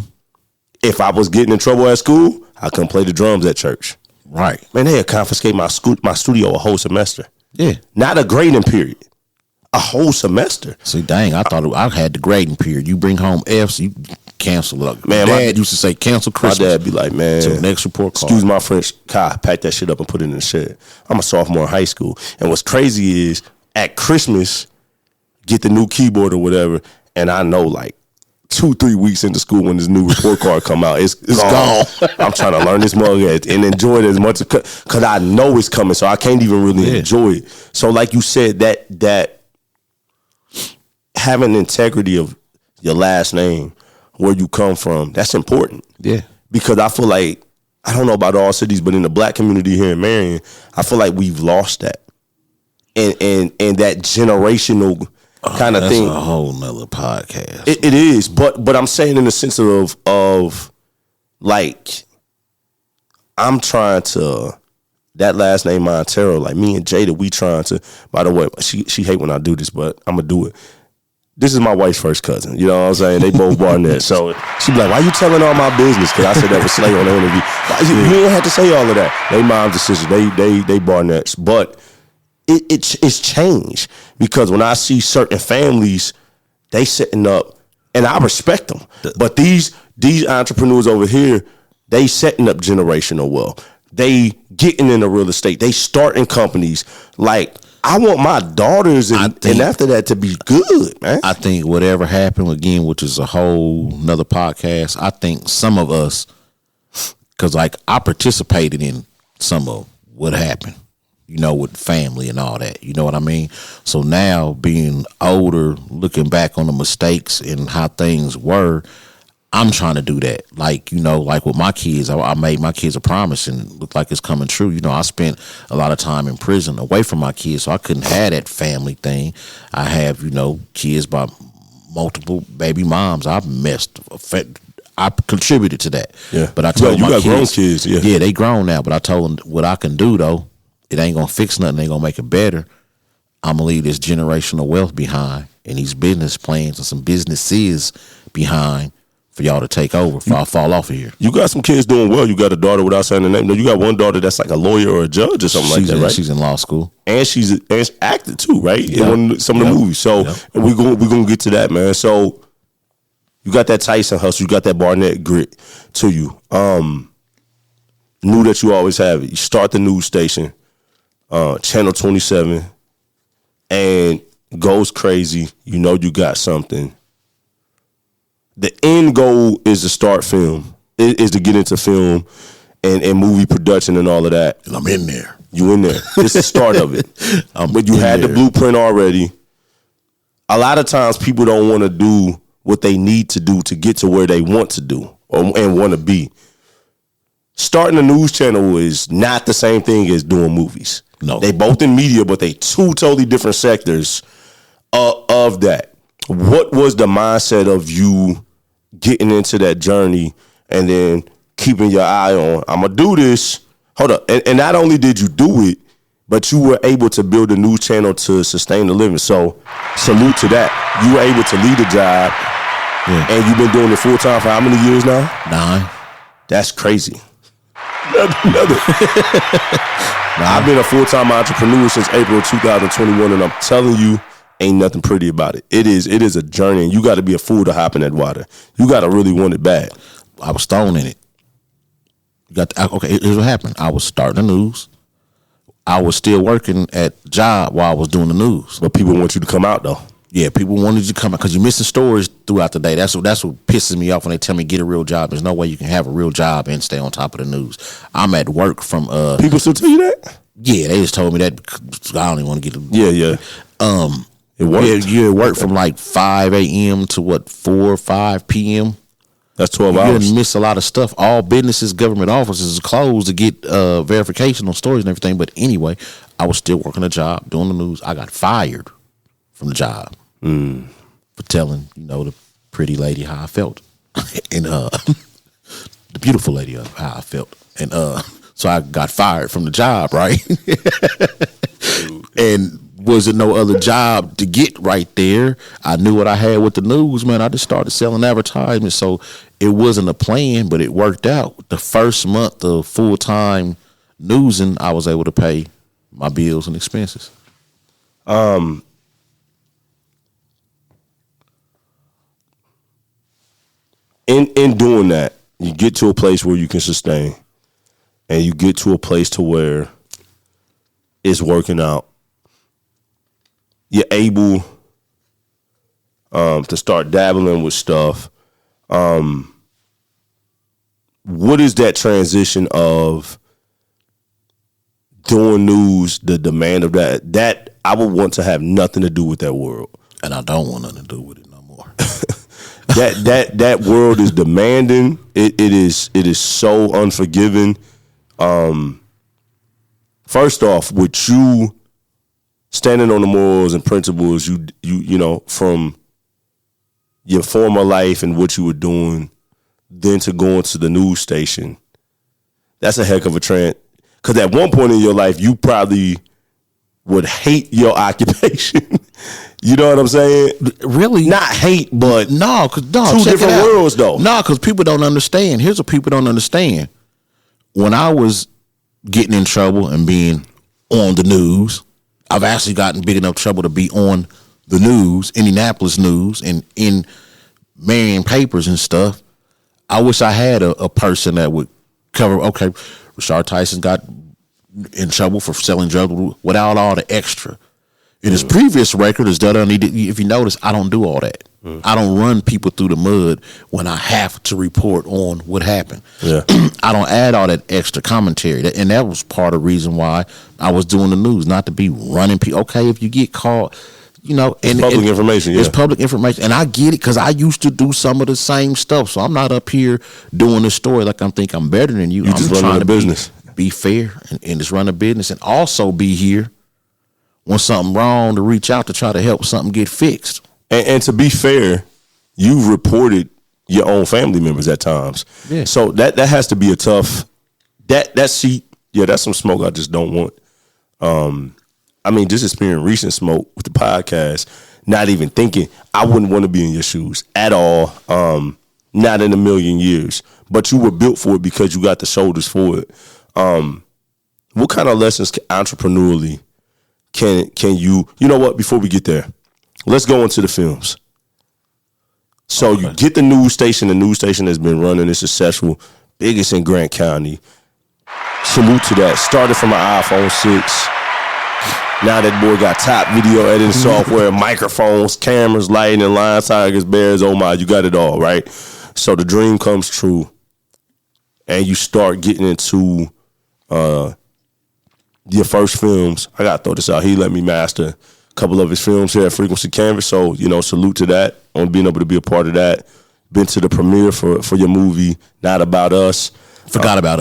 If I was getting in trouble at school, I couldn't play the drums at church. Right. Man, they had confiscated my studio a whole semester. Yeah. Not a grading period. A whole semester. See, dang, I thought I had the grading period. You bring home F's, you cancel it. Man, my dad used to say cancel Christmas. My dad be like, man, till next report card. Excuse my French, Kai, pack that shit up and put it in the shed. I'm a sophomore in high school. And what's crazy is at Christmas, get the new keyboard or whatever, and I know like 2-3 weeks into school when this new report card come out, it's gone. I'm trying to learn this mug and enjoy it as much because I know it's coming, so I can't even really enjoy it. So like you said, that having integrity of your last name, where you come from, that's important. Yeah. Because I feel like, I don't know about all cities, but in the black community here in Marion, I feel like we've lost that. And that generational kind of thing. That's a whole nother podcast. It is, but I'm saying in the sense of like, I'm trying to, that last name Monteiro, like me and Jada, we trying to, by the way, she hate when I do this, but I'm going to do it. This is my wife's first cousin. You know what I'm saying? They both Barnett. So she be like, why you telling all my business? Because I said that was Slay on the interview. You didn't have to say all of that. They mom's decision. They Barnetts. But it's changed. Because when I see certain families, they setting up, and I respect them. But these entrepreneurs over here, they setting up generational wealth. They getting into real estate. They starting companies. Like, I want my daughters and after that to be good, man. I think whatever happened, again, which is a whole nother podcast, I think some of us, because like I participated in some of what happened, you know, with family and all that, you know what I mean? So now being older, looking back on the mistakes and how things were, I'm trying to do that. Like, you know, like with my kids, I made my kids a promise and it looked like it's coming true. You know, I spent a lot of time in prison away from my kids, so I couldn't have that family thing. I have, you know, kids by multiple baby moms. I contributed to that. Yeah. But I told my kids, grown kids, yeah, they grown now. But I told them what I can do though, it ain't gonna fix nothing, it ain't gonna make it better. I'm gonna leave this generational wealth behind and these business plans and some businesses behind for y'all to take over if I fall off of here. You got some kids doing well. You got a daughter without saying the name. No, you got one daughter that's like a lawyer or a judge or something like that, right? She's in law school. And she's acted too, right? In some of the movies. So we're gonna get to that, man. So you got that Tyson hustle, you got that Barnett grit to you. Knew that you always have it. You start the news station, Channel 27, and goes crazy. You know you got something. The end goal is to start film, is to get into film and movie production and all of that. And I'm in there. You in there. It's the start of it. But you had the blueprint already. A lot of times people don't want to do what they need to do to get to where they want to do and want to be. Starting a news channel is not the same thing as doing movies. No. They both in media, but they two totally different sectors of that. What was the mindset of you getting into that journey and then keeping your eye on, I'm going to do this. Hold up. And not only did you do it, but you were able to build a news channel to sustain the living. So salute to that. You were able to lead a job and you've been doing it full time for how many years now? 9. That's crazy. I've been a full-time entrepreneur since April 2021 and I'm telling you, ain't nothing pretty about it. It is a journey, and you got to be a fool to hop in that water. You got to really want it bad. I was thrown in it. Here's what happened. I was starting the news. I was still working at the job while I was doing the news. But people want you to come out, though. Yeah, people wanted you to come out because you're missing stories throughout the day. That's what pisses me off when they tell me get a real job. There's no way you can have a real job and stay on top of the news. I'm at work from People still tell you that? Yeah, they just told me that. I don't even want to get. Yeah. It worked. You work from like 5 a.m. to 4 or 5 p.m. That's 12 you hours. You miss a lot of stuff. All businesses, government offices are closed to get verification on stories and everything. But anyway, I was still working a job, doing the news. I got fired from the job for telling, the pretty lady how I felt. And the beautiful lady of how I felt. And so I got fired from the job, right? And was it no other job to get right there? I knew what I had with the news, man. I just started selling advertisements. So it wasn't a plan, but it worked out. The first month of full-time newsing, I was able to pay my bills and expenses. In doing that, you get to a place where you can sustain, and you get to a place to where it's working out. You're able to start dabbling with stuff. What is that transition of doing news, the demand of that? That I would want to have nothing to do with that world. And I don't want nothing to do with it no more. That world is demanding. It is so unforgiving. First off, with you standing on the morals and principles you know from your former life and what you were doing, then to go into the news station, that's a heck of a trend. Because at one point in your life, you probably would hate your occupation. You know what I'm saying? Really? Not hate, but two different worlds, though. No, because people don't understand. Here's what people don't understand. When I was getting in trouble and being on the news, I've actually gotten big enough trouble to be on the news, Indianapolis news, and in Marion papers and stuff. I wish I had a person that would cover, okay, Richarh Tyson got in trouble for selling drugs without all the extra. In his previous record, if you notice, I don't do all that. I don't run people through the mud when I have to report on what happened. Yeah. I don't add all that extra commentary. And that was part of the reason why I was doing the news, not to be running people. Okay, if you get caught, it's public information. Yeah. It's public information. And I get it because I used to do some of the same stuff. So I'm not up here doing this story like I'm better than you. I'm just running a business. Be fair and just run a business and also be here when something wrong to reach out to try to help something get fixed. And to be fair, you reported your own family members at times. Yeah. So that has to be a tough. That seat, yeah, that's some smoke I just don't want. Just experiencing recent smoke with the podcast, not even thinking I wouldn't want to be in your shoes at all. Not in a million years. But you were built for it because you got the shoulders for it. What kind of lessons entrepreneurially can you know what, before we get there, let's go into the films. So okay. You get the news station has been running, it's successful, biggest in Grant County. Salute to that. Started from an iPhone 6. Now that boy got top video editing software, microphones, cameras, lighting, and lion, tigers, bears, oh my, you got it all, right? So the dream comes true. And you start getting into your first films. I got to throw this out. He let me master a couple of his films here at Frequency Canvas. So, salute to that on being able to be a part of that. Been to the premiere for your movie, Not About Us. Forgot About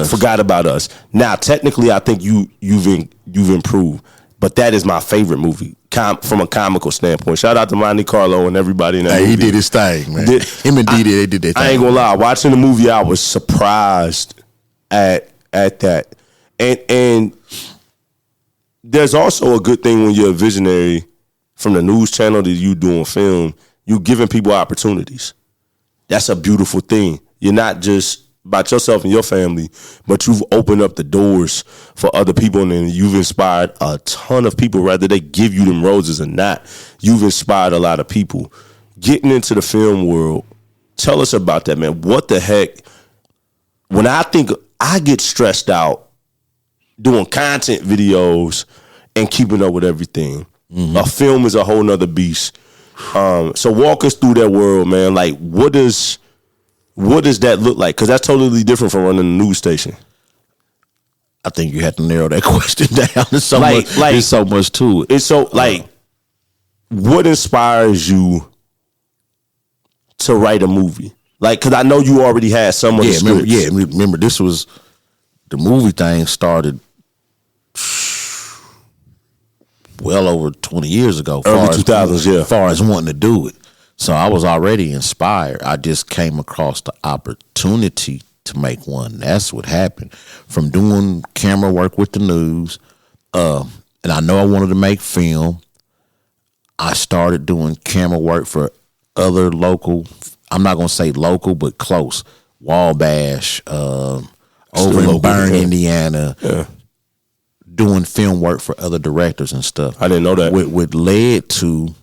Us. Now, technically, I think you've improved. But that is my favorite movie from a comical standpoint. Shout out to Monte Carlo and everybody in that movie. He did his thing, man. Him and Didi, they did their thing. I ain't gonna lie. Watching the movie, I was surprised at that. And there's also a good thing when you're a visionary from the news channel to you doing film. You giving people opportunities. That's a beautiful thing. You're not just about yourself and your family, but you've opened up the doors for other people, and then you've inspired a ton of people, whether they give you them roses or not. You've inspired a lot of people. Getting into the film world, tell us about that, man. What the heck? When I get stressed out doing content videos and keeping up with everything. Mm-hmm. A film is a whole nother beast. So walk us through that world, man. Like, what does that look like? Because that's totally different from running a news station. I think you have to narrow that question down. There's so much to it. It's so what inspires you to write a movie? Like, because I know you already had some of the scripts. Remember, this was the movie thing started well over 20 years ago. Early 2000s, yeah. As far as wanting to do it. So I was already inspired. I just came across the opportunity to make one. That's what happened. From doing camera work with the news, and I know I wanted to make film, I started doing camera work for other local, I'm not going to say local, but close, Wabash, over in Bern, Indiana, doing film work for other directors and stuff. I didn't know that. What led to,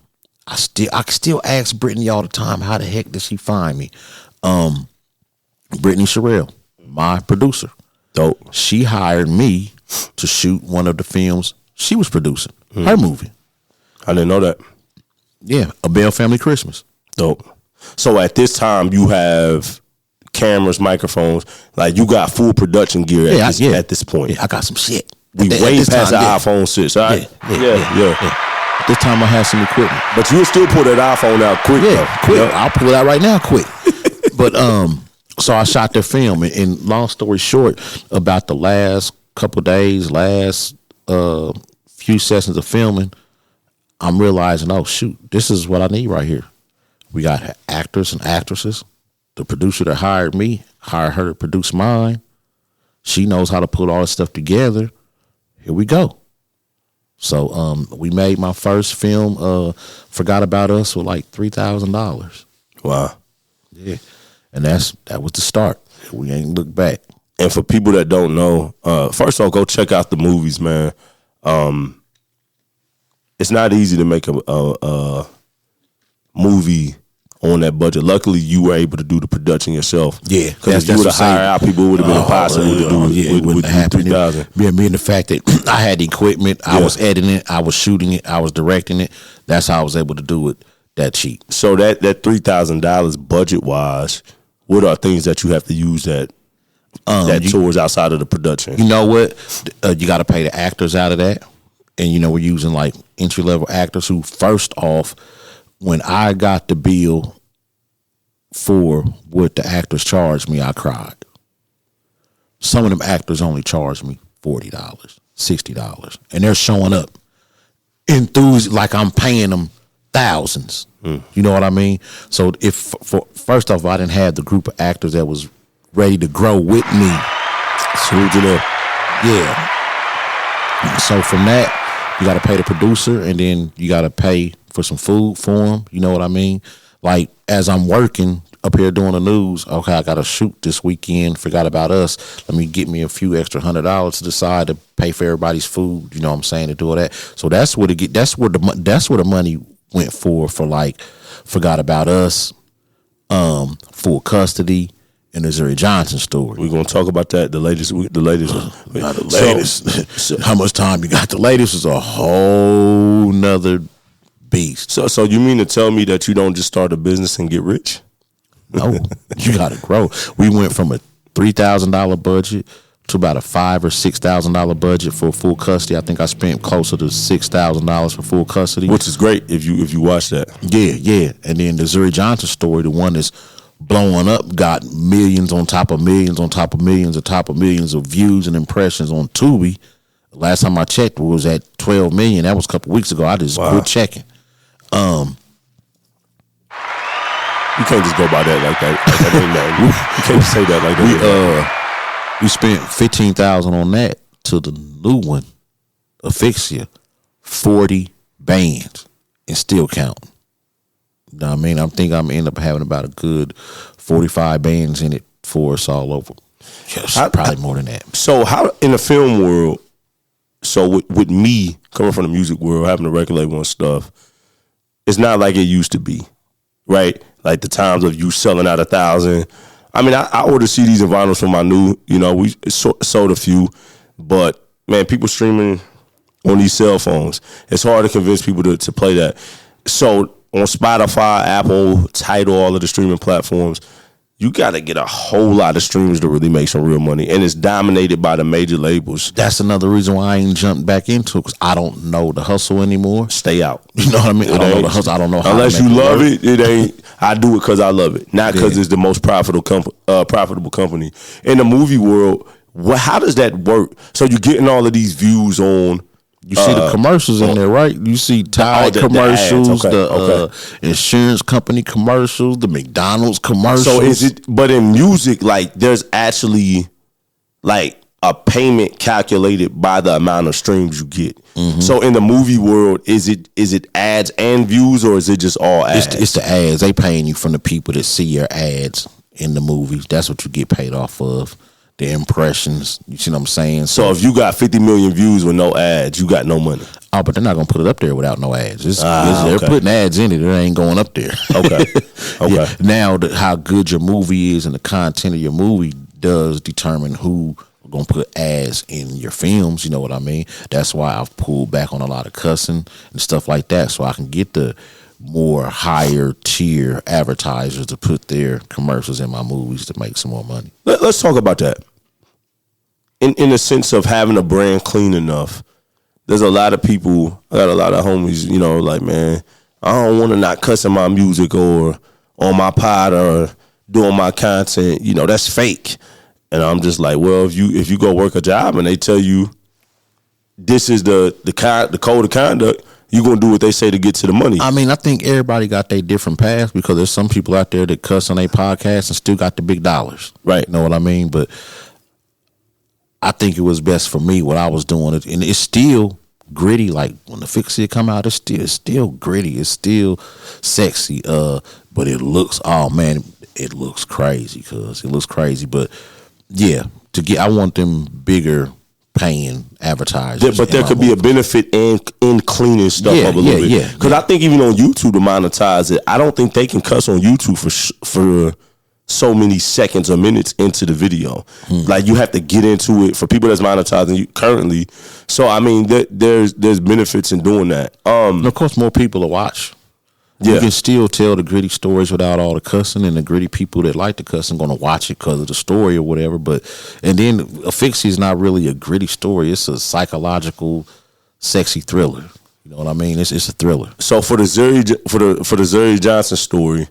I still ask Brittany all the time, how the heck did she find me? Brittany Sherrill, my producer. Dope. She hired me to shoot one of the films she was producing, her movie. I didn't know that. Yeah, A Bell Family Christmas. Dope. So at this time, you have cameras, microphones, like you got full production gear at this point. Yeah, I got some shit. We way past the iPhone 6, all right? Yeah. This time I had some equipment. But you would still pull that iPhone out quick. Yeah, quick. Yep. I'll pull it out right now quick. But so I shot the film, and long story short, about the last couple days, few sessions of filming, I'm realizing, oh shoot, this is what I need right here. We got actors and actresses. The producer that hired me, hired her to produce mine. She knows how to put all this stuff together. Here we go. So we made my first film, Forgot About Us, with like $3,000. Wow. Yeah. And that was the start. We ain't looked back. And for people that don't know, first of all, go check out the movies, man. It's not easy to make a movie on that budget. Luckily, you were able to do the production yourself. Yeah, because if you would have hired out people, it would have been impossible to do it with 3,000. Yeah, being the fact that I had the equipment, I was editing it, I was shooting it, I was directing it. That's how I was able to do it that cheap. So that $3,000 budget wise, what are things that you have to use that towards outside of the production? You know what? You got to pay the actors out of that. And, we're using like entry-level actors who, first off, when I got the bill for what the actors charged me, I cried. Some of them actors only charged me $40, $60. And they're showing up enthused like I'm paying them thousands. You know what I mean? So first off, I didn't have the group of actors that was ready to grow with me. Yeah. So from that, you got to pay the producer, and then you got to pay for some food for them. You know what I mean? Like, as I'm working up here doing the news, okay, I got to shoot this weekend, Forgot About Us. Let me get me a few extra $100 to the side to pay for everybody's food. You know what I'm saying? To do all that. So that's where the money went for like Forgot About Us, Full Custody, and the Zuri Johnson story. We're gonna talk about that. The latest. Not the latest. So, how much time you got? The latest is a whole nother beast. So you mean to tell me that you don't just start a business and get rich? No, you gotta grow. We went from a $3,000 budget to about a $5,000 or $6,000 budget for full custody. I think I spent closer to $6,000 for full custody, which is great if you watch that. Yeah. And then the Zuri Johnson story, the one that's blowing up, got millions on top of millions on top of millions on top of millions of views and impressions on Tubi. Last time I checked, it was at 12 million. That was a couple weeks ago. I just quit checking. You can't just go by that like that. You can't say that like that. We spent $15,000 on that to the new one, Asphyxia, 40 bands and still counting. You know what I mean? I think I'm end up having about a good 45 bands in it for us all over. Yes, probably more than that. So how in the film world? So with me coming from the music world, having a record label and stuff, it's not like it used to be, right? Like the times of you selling out 1,000. I mean, I ordered CDs and vinyls for my new. We sold a few, but man, people streaming on these cell phones. It's hard to convince people to play that. So on Spotify, Apple, Tidal, all of the streaming platforms, you got to get a whole lot of streams to really make some real money. And it's dominated by the major labels. That's another reason why I ain't jumped back into it, because I don't know the hustle anymore. Stay out. You know what I mean? I don't know the hustle. I don't know how unless you love it, it ain't. I do it because I love it, not because it's the most profitable company in the movie world. How does that work? So you're getting all of these views on. You see the commercials in there, right? You see Tide commercials, the insurance company commercials, the McDonald's commercials. So is it? But in music, like there's actually like a payment calculated by the amount of streams you get. Mm-hmm. So in the movie world, is it ads and views, or is it just all ads? It's the ads. They paying you from the people that see your ads in the movies. That's what you get paid off of. The impressions, you see what I'm saying? So if you got 50 million views with no ads, you got no money. Oh, but they're not gonna put it up there without no ads. They're putting ads in it. It ain't going up there. Okay. Yeah. Now, how good your movie is and the content of your movie does determine who are gonna put ads in your films. You know what I mean? That's why I've pulled back on a lot of cussing and stuff like that, so I can get the more higher tier advertisers to put their commercials in my movies to make some more money. Let's talk about that. In the sense of having a brand clean enough, there's a lot of people, I got a lot of homies, you know, like, man, I don't want to not cuss in my music or on my pod or doing my content, you know, that's fake. And I'm just like, well, if you go work a job and they tell you this is the code of conduct, you're going to do what they say to get to the money. I mean, I think everybody got their different paths, because there's some people out there that cuss on their podcast and still got the big dollars. Right. You know what I mean? But I think it was best for me what I was doing. And it's still gritty. Like when the Fixie come out, it's still gritty. It's still sexy. But it looks, oh man, it looks crazy, cuz it looks crazy. But yeah, I want them bigger paying advertisers. But there could be a benefit in cleaning stuff up a little bit. Yeah. Because I think even on YouTube to monetize it, I don't think they can cuss on YouTube for so many seconds or minutes into the video. Like you have to get into it for people that's monetizing you currently. So I mean, there's benefits in doing that. And of course, more people to watch. You can still tell the gritty stories without all the cussing, and the gritty people that like the cussing going to watch it because of the story or whatever. And then a Fixie is not really a gritty story. It's a psychological, sexy thriller. You know what I mean? It's a thriller. So for the Zuri Johnson story,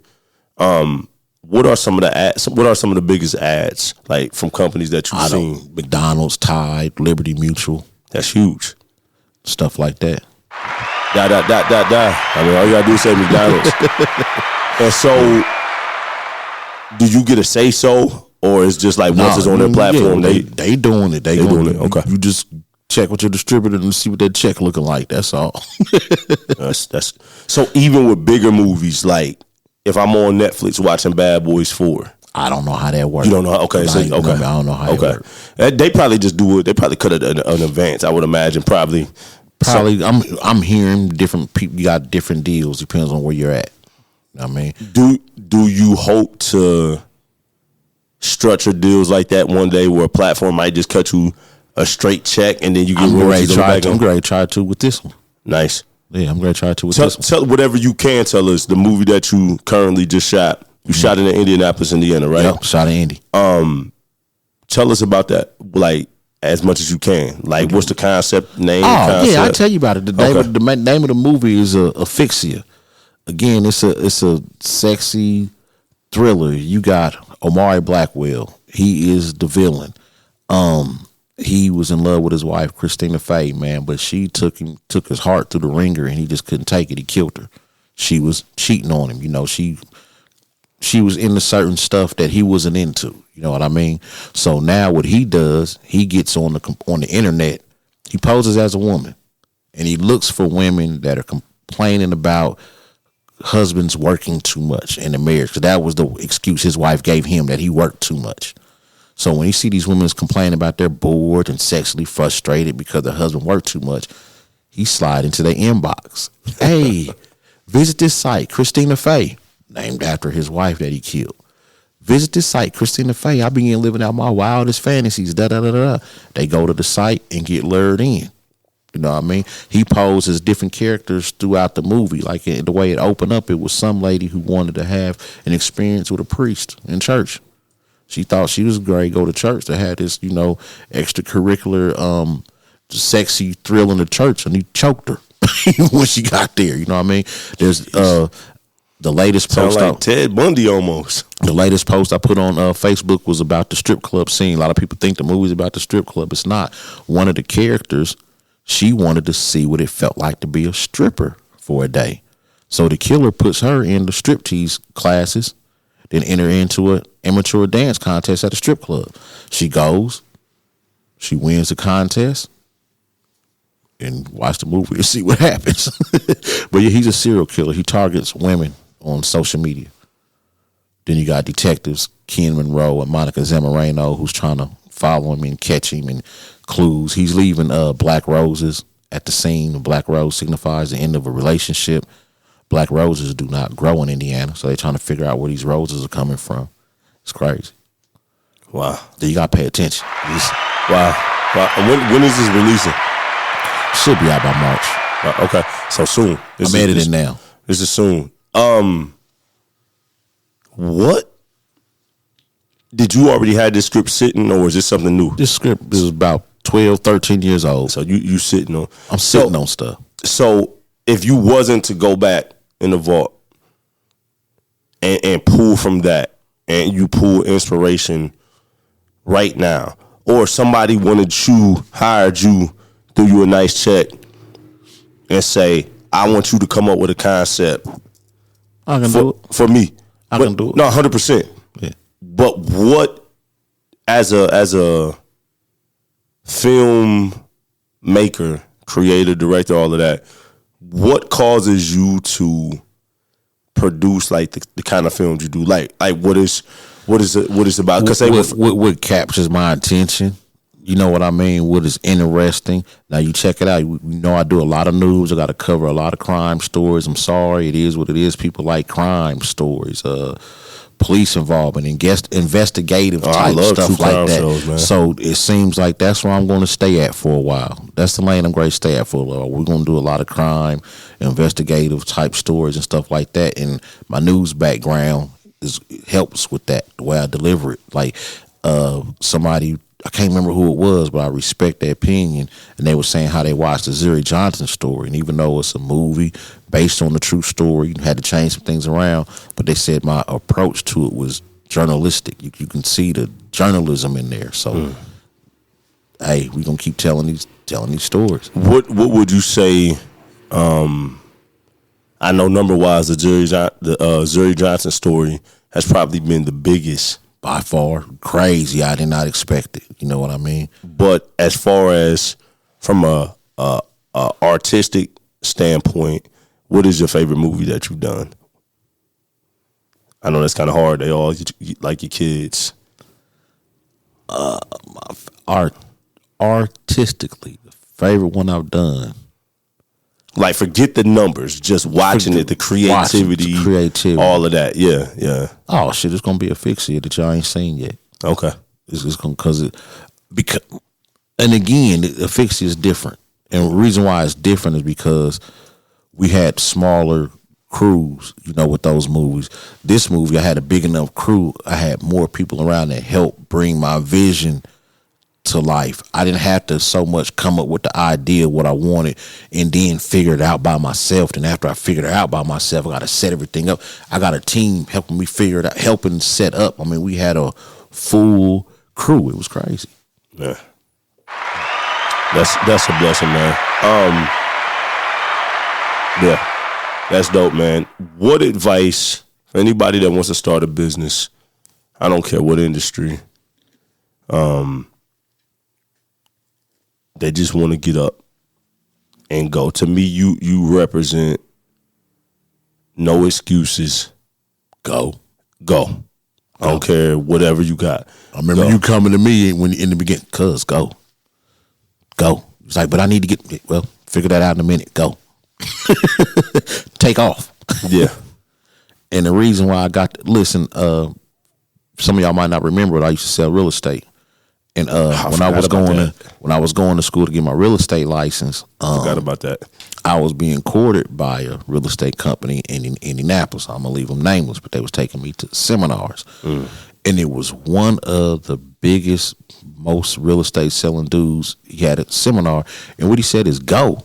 what are some of the ads? What are some of the biggest ads like from companies that you've seen? McDonald's, Tide, Liberty Mutual. That's huge. Stuff like that. I mean, all you gotta do is say McDonald's. And so, do you get a say so, or it's just like once it's on their platform, they doing it. They doing it. Okay. You just check with your distributor and see what that check looking like. That's all. that's so. Even with bigger movies, like if I'm on Netflix watching Bad Boys 4. I don't know how that works. You don't know? Okay, so, okay. I don't know how it works. They probably just do it. They probably cut it in advance. I would imagine probably. I'm hearing different people. You got different deals. Depends on where you're at. You know what I mean, do you hope to structure deals like that one day, where a platform might just cut you a straight check and then you get royalties? I'm going to try to with this one. Nice. Yeah, I'm going to try to with this one. Tell whatever you can. Tell us the movie that you currently just shot. You shot in Indianapolis, Indiana, right? Yep, shot in Indy. Tell us about that. Like, as much as you can. Like, what's the concept name? I'll tell you about it. The name of the movie is Asphyxia. Again, it's a sexy thriller. You got Omari Blackwell. He is the villain. He was in love with his wife, Christina Faye, man, but she took his heart through the ringer, and he just couldn't take it. He killed her. She was cheating on him. You know, she was into certain stuff that he wasn't into. You know what I mean? So now what he does, he gets on the internet. He poses as a woman, and he looks for women that are complaining about husbands working too much in the marriage, because that was the excuse his wife gave him, that he worked too much. So when you see these women complaining about they're bored and sexually frustrated because their husband worked too much, he slide into their inbox. Hey, visit this site, Christina Faye, named after his wife that he killed. Visit this site, Christina Faye. I began living out my wildest fantasies. They go to the site and get lured in. You know what I mean? He posed as different characters throughout the movie. Like the way it opened up, it was some lady who wanted to have an experience with a priest in church. She thought she was great, go to church. They had this, extracurricular, sexy thrill in the church, and he choked her when she got there. You know what I mean? There's the latest post. Sound like Ted Bundy almost. The latest post I put on Facebook was about the strip club scene. A lot of people think the movie's about the strip club. It's not. One of the characters, she wanted to see what it felt like to be a stripper for a day. So the killer puts her in the striptease classes, then enter into an amateur dance contest at the strip club. She goes, she wins the contest, and watch the movie to see what happens. But yeah, he's a serial killer. He targets women on social media. Then you got detectives Ken Monroe and Monica Zamorano who's trying to follow him and catch him and clues. He's leaving black roses at the scene. A black rose signifies the end of a relationship. Black roses do not grow in Indiana, so they're trying to figure out where these roses are coming from. It's crazy. Wow. Then you got to pay attention. Wow. When is this releasing? Should be out by March. Okay, so soon. I'm editing now. This is soon. What? Did you already have this script sitting, or is this something new? This script is about 12, 13 years old. So you sitting on. I'm sitting on stuff. So if you wasn't to go back in the vault and pull from that, and you pull inspiration right now, or somebody hired you, threw you a nice check, and say, I want you to come up with a concept. I can do it. For me. I can do it. No, 100%. Yeah. But what, as a film maker, creator, director, all of that, what causes you to produce like the kind of films you do? Like what is it about? Because what captures my attention, you know what I mean? What is interesting? Now you check it out. You know I do a lot of news. I got to cover a lot of crime stories. I'm sorry, it is what it is. People like crime stories, police involvement, and investigative type stuff like that. Shows, so it seems like that's where I'm going to stay at for a while. That's the lane I'm going to stay at for a while. We're going to do a lot of crime, investigative type stories and stuff like that. And my news background helps with that, the way I deliver it. Like somebody, I can't remember who it was, but I respect their opinion. And they were saying how they watched the Zuri Johnson story. And even though it's a movie based on the true story, you had to change some things around. But they said my approach to it was journalistic. You can see the journalism in there. So, hey, we're going to keep telling these stories. What would you say? I know number-wise, the Zuri Johnson story has probably been the biggest. By far. Crazy. I did not expect it. You know what I mean? But as far as from a artistic standpoint, what is your favorite movie that you've done? I know that's kind of hard. They all like your kids. Artistically, the favorite one I've done. Like, forget the numbers, just watching it, the creativity, all of that. Yeah. Oh shit, it's gonna be a fixie that y'all ain't seen yet. Okay, it's gonna because, and again, the fixie is different, and the reason why it's different is because we had smaller crews, with those movies. This movie, I had a big enough crew. I had more people around that helped bring my vision to life. I didn't have to so much come up with the idea of what I wanted and then figure it out by myself. And after I figured it out by myself, I got to set everything up. I got a team helping me figure it out, helping set up. I mean, we had a full crew. It was crazy. Yeah. That's a blessing, man. Yeah. That's dope, man. What advice for anybody that wants to start a business? I don't care what industry. They just want to get up and go. To me, you represent no excuses. Go. I don't care whatever you got. I remember you coming to me when in the beginning, cuz go. It's like, but I need to figure that out in a minute. Go. Take off. Yeah. And the reason why I got listen, some of y'all might not remember it. I used to sell real estate. And when I was going to school to get my real estate license, Forgot about that. I was being courted by a real estate company in Indianapolis. I'm gonna leave them nameless, but they was taking me to seminars, and it was one of the biggest, most real estate selling dudes. He had a seminar, and what he said is, "Go,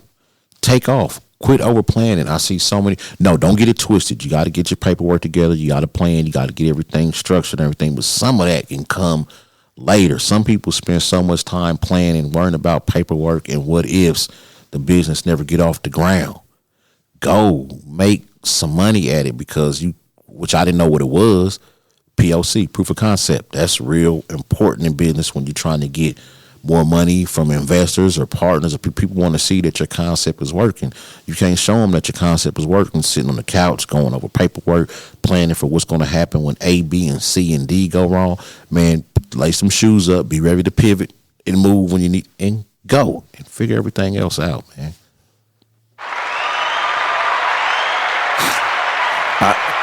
take off, quit over planning." I see so many. No, don't get it twisted. You got to get your paperwork together. You got to plan. You got to get everything structured and everything. But some of that can come later. Some people spend so much time planning, worrying about paperwork and what ifs. The business never get off the ground. Go make some money at it, because which I didn't know what it was. POC, proof of concept. That's real important in business when you're trying to get more money from investors or partners, or people want to see that your concept is working. You can't show them that your concept is working sitting on the couch going over paperwork, planning for what's going to happen when A, B, and C and D go wrong. Man, lay some shoes up, be ready to pivot and move when you need, and go and figure everything else out, man.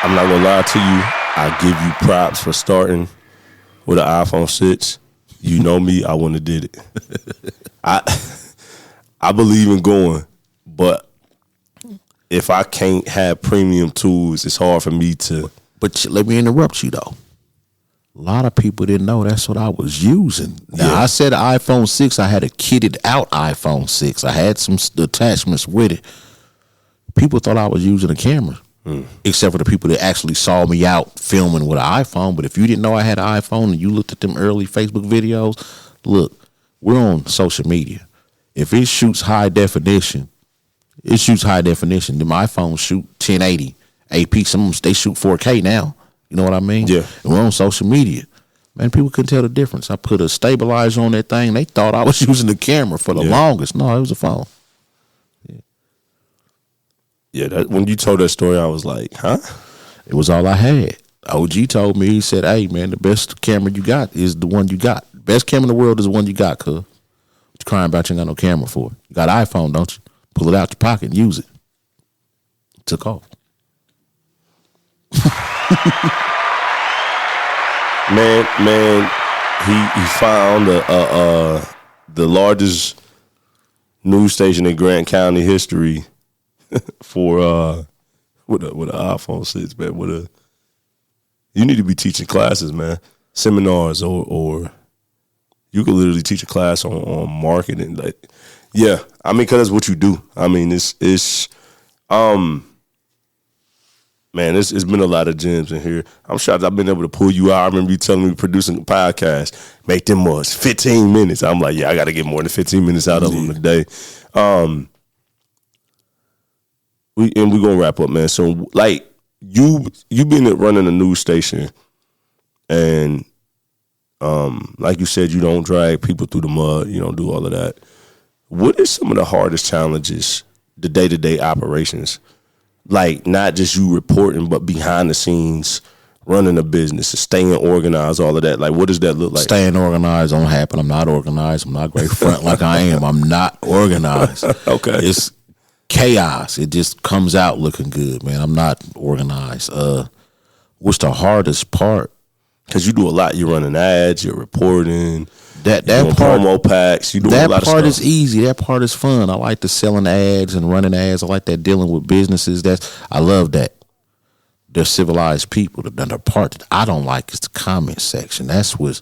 I'm not gonna lie to you. I give you props for starting with an iPhone 6. You know me, I wouldn't have did it. I believe in going, but if I can't have premium tools, it's hard for me to. But let me interrupt you though. A lot of people didn't know that's what I was using. Now, I said iPhone 6, I had a kitted out iPhone 6. I had some attachments with it. People thought I was using a camera, except for the people that actually saw me out filming with an iPhone. But if you didn't know I had an iPhone and you looked at them early Facebook videos, look, we're on social media. If it shoots high definition, it shoots high definition. Them iPhones shoot 1080 AP. Some of them, they shoot 4K now. You know what I mean? Yeah. And we're on social media. Man, people couldn't tell the difference. I put a stabilizer on that thing. They thought I was using the camera for the longest. No, it was a phone. Yeah, when you told that story, I was like, huh? It was all I had. OG told me, he said, "Hey, man, the best camera you got is the one you got. Best camera in the world is the one you got, cuz. What you crying about you ain't got no camera for? You got an iPhone, don't you? Pull it out your pocket and use it." Took off. man, he found the largest news station in Grant County history for with an iPhone 6, man. You need to be teaching classes, man, seminars, or you could literally teach a class on marketing. Like, yeah, I mean, because that's what you do. I mean, man, it's been a lot of gems in here. I'm shocked I've been able to pull you out. I remember you telling me producing a podcast, make them more 15 minutes. I'm like, yeah, I got to get more than 15 minutes out of them today. We're going to wrap up, man. So, like, you been running a news station, and like you said, you don't drag people through the mud. You don't do all of that. What is some of the hardest challenges, the day-to-day operations? Like, not just you reporting, but behind the scenes, running a business, staying organized, all of that. Like, what does that look like? Staying organized don't happen. I'm not organized. I'm not great front like I am. I'm not organized. Okay. It's chaos. It just comes out looking good, man. I'm not organized. What's the hardest part? Because you do a lot. You're running ads, you're reporting, that part, promo packs. You do a lot of stuff. That part is easy. That part is fun. I like the selling ads and running ads. I like that dealing with businesses. I love that. They're civilized people. The part that I don't like is the comment section. That's what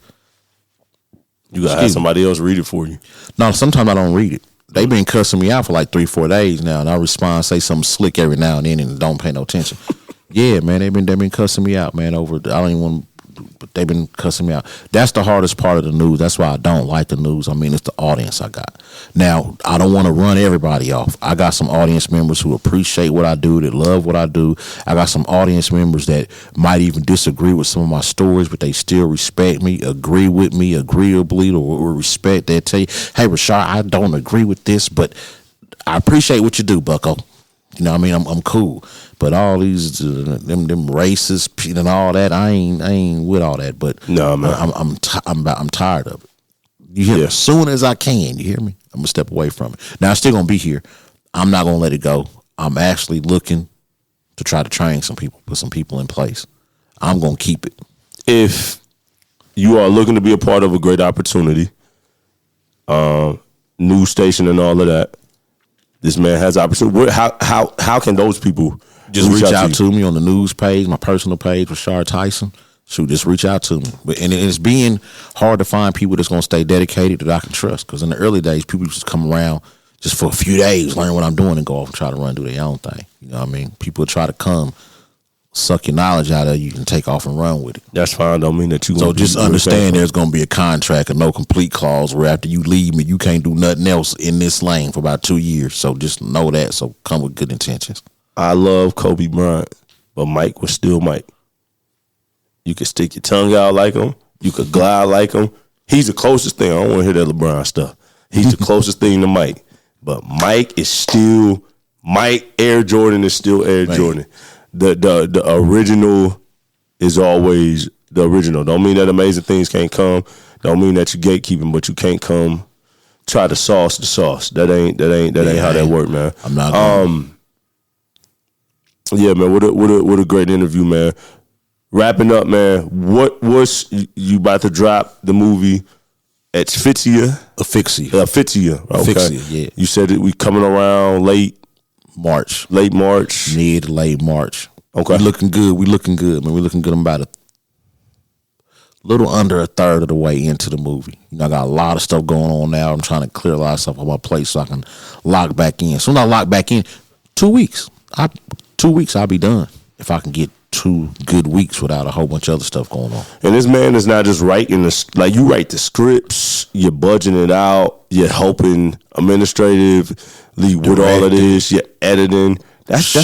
you gotta have somebody else read it for you. No, sometimes I don't read it. They've been cussing me out for like 3-4 days now, and I respond, say something slick every now and then, and don't pay no attention. Yeah, man, they've been cussing me out, man. Over I don't even want. But they've been cussing me out. That's the hardest part of the news. That's why I don't like the news. I mean, it's the audience I got. Now, I don't want to run everybody off. I got some audience members who appreciate what I do, that love what I do. I got some audience members that might even disagree with some of my stories, but they still respect me, agree with me agreeably, or respect. They tell you, "Hey, Richarh, I don't agree with this, but I appreciate what you do, bucko." You know what I mean? I'm cool. But all these them racist and all that, I ain't with all that. But no, man, I'm tired of it. You hear me? As soon as I can, you hear me? I'm gonna step away from it. Now I'm still gonna be here. I'm not gonna let it go. I'm actually looking to try to train some people, put some people in place. I'm gonna keep it. If you are looking to be a part of a great opportunity, news station and all of that. This man has opportunity. How can those people just reach out to me on the news page, my personal page, Richarh Tyson? Shoot, just reach out to me. And it's being hard to find people that's going to stay dedicated that I can trust. Because in the early days, people just come around just for a few days, learn what I'm doing, and go off and try to run, do their own thing. You know what I mean? People try to come, suck your knowledge out of you, and take off and run with it. That's fine. Don't mean that you. So just understand there's going to be a contract, a no complete clause, where after you leave me, you can't do nothing else in this lane for about 2 years. So just know that. So come with good intentions. I love Kobe Bryant, but Mike was still Mike. You could stick your tongue out like him. You could glide like him. He's the closest thing. I don't want to hear that LeBron stuff. He's the closest thing to Mike. But Mike is still Mike. Air Jordan is still Air Jordan. The original is always the original. Don't mean that amazing things can't come. Don't mean that you gatekeeping, but you can't come try to sauce the sauce. That ain't how that work, man. I'm not. Yeah, man. What a great interview, man. Wrapping up, man. What was you about to drop the movie? Asphyxia. Okay. Yeah. You said that we coming around late March. Mid to late March. Okay. We looking good, man. We looking good. I'm about a little under a third of the way into the movie. You know, I got a lot of stuff going on now. I'm trying to clear a lot of stuff on my plate so I can lock back in. Soon I lock back in, 2 weeks. 2 weeks I'll be done if I can get 2 good weeks without a whole bunch of other stuff going on. And this man is not just writing like you write the scripts, you're budgeting it out, you're helping administratively with all of this, you're editing. That's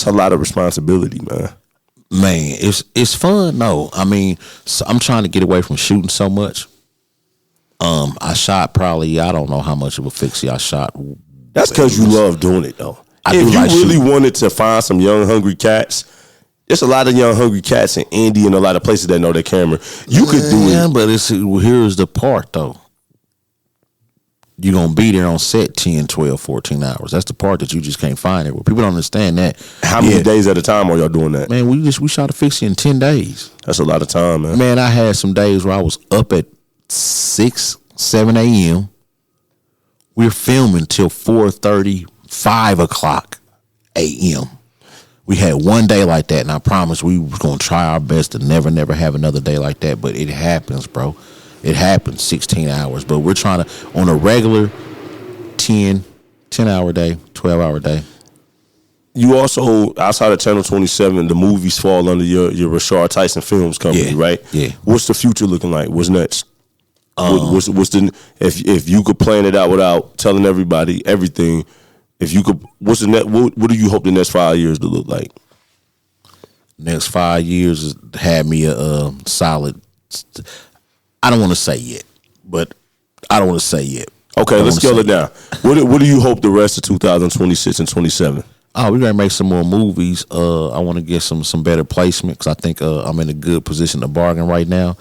a lot of responsibility, man. Man, it's fun. No, I mean, so I'm trying to get away from shooting so much. I shot probably, I don't know how much of a fixie I shot. That's because you love doing it, though. If you really wanted to find some young, hungry cats, there's a lot of young, hungry cats in Indy and a lot of places that know their camera. You could do it. Yeah, but here's the part, though. You're going to be there on set 10, 12, 14 hours. That's the part that you just can't find it. People don't understand that. How many days at a time are y'all doing that? Man, we shot a fixie in 10 days. That's a lot of time, man. Man, I had some days where I was up at 6, 7 a.m. We're filming till 4:30, 5 o'clock a.m. We had one day like that, and I promise we was going to try our best to never have another day like that, but it happens, bro. It happens, 16 hours. But we're trying to, on a regular 10-hour day, 12-hour day. You also, outside of Channel 27, the movies fall under your Richarh Tyson Films company, right? Yeah. What's the future looking like? What's next? What's the if you could plan it out without telling everybody everything, if you could, what's the net? What do you hope the next 5 years to look like? Next 5 years is have me a solid. I don't want to say yet, but I don't want to say yet. Okay, let's scale it down. What do you hope the rest of 2026 and 27? Oh, we're gonna make some more movies. I want to get some better placement because I think I'm in a good position to bargain right now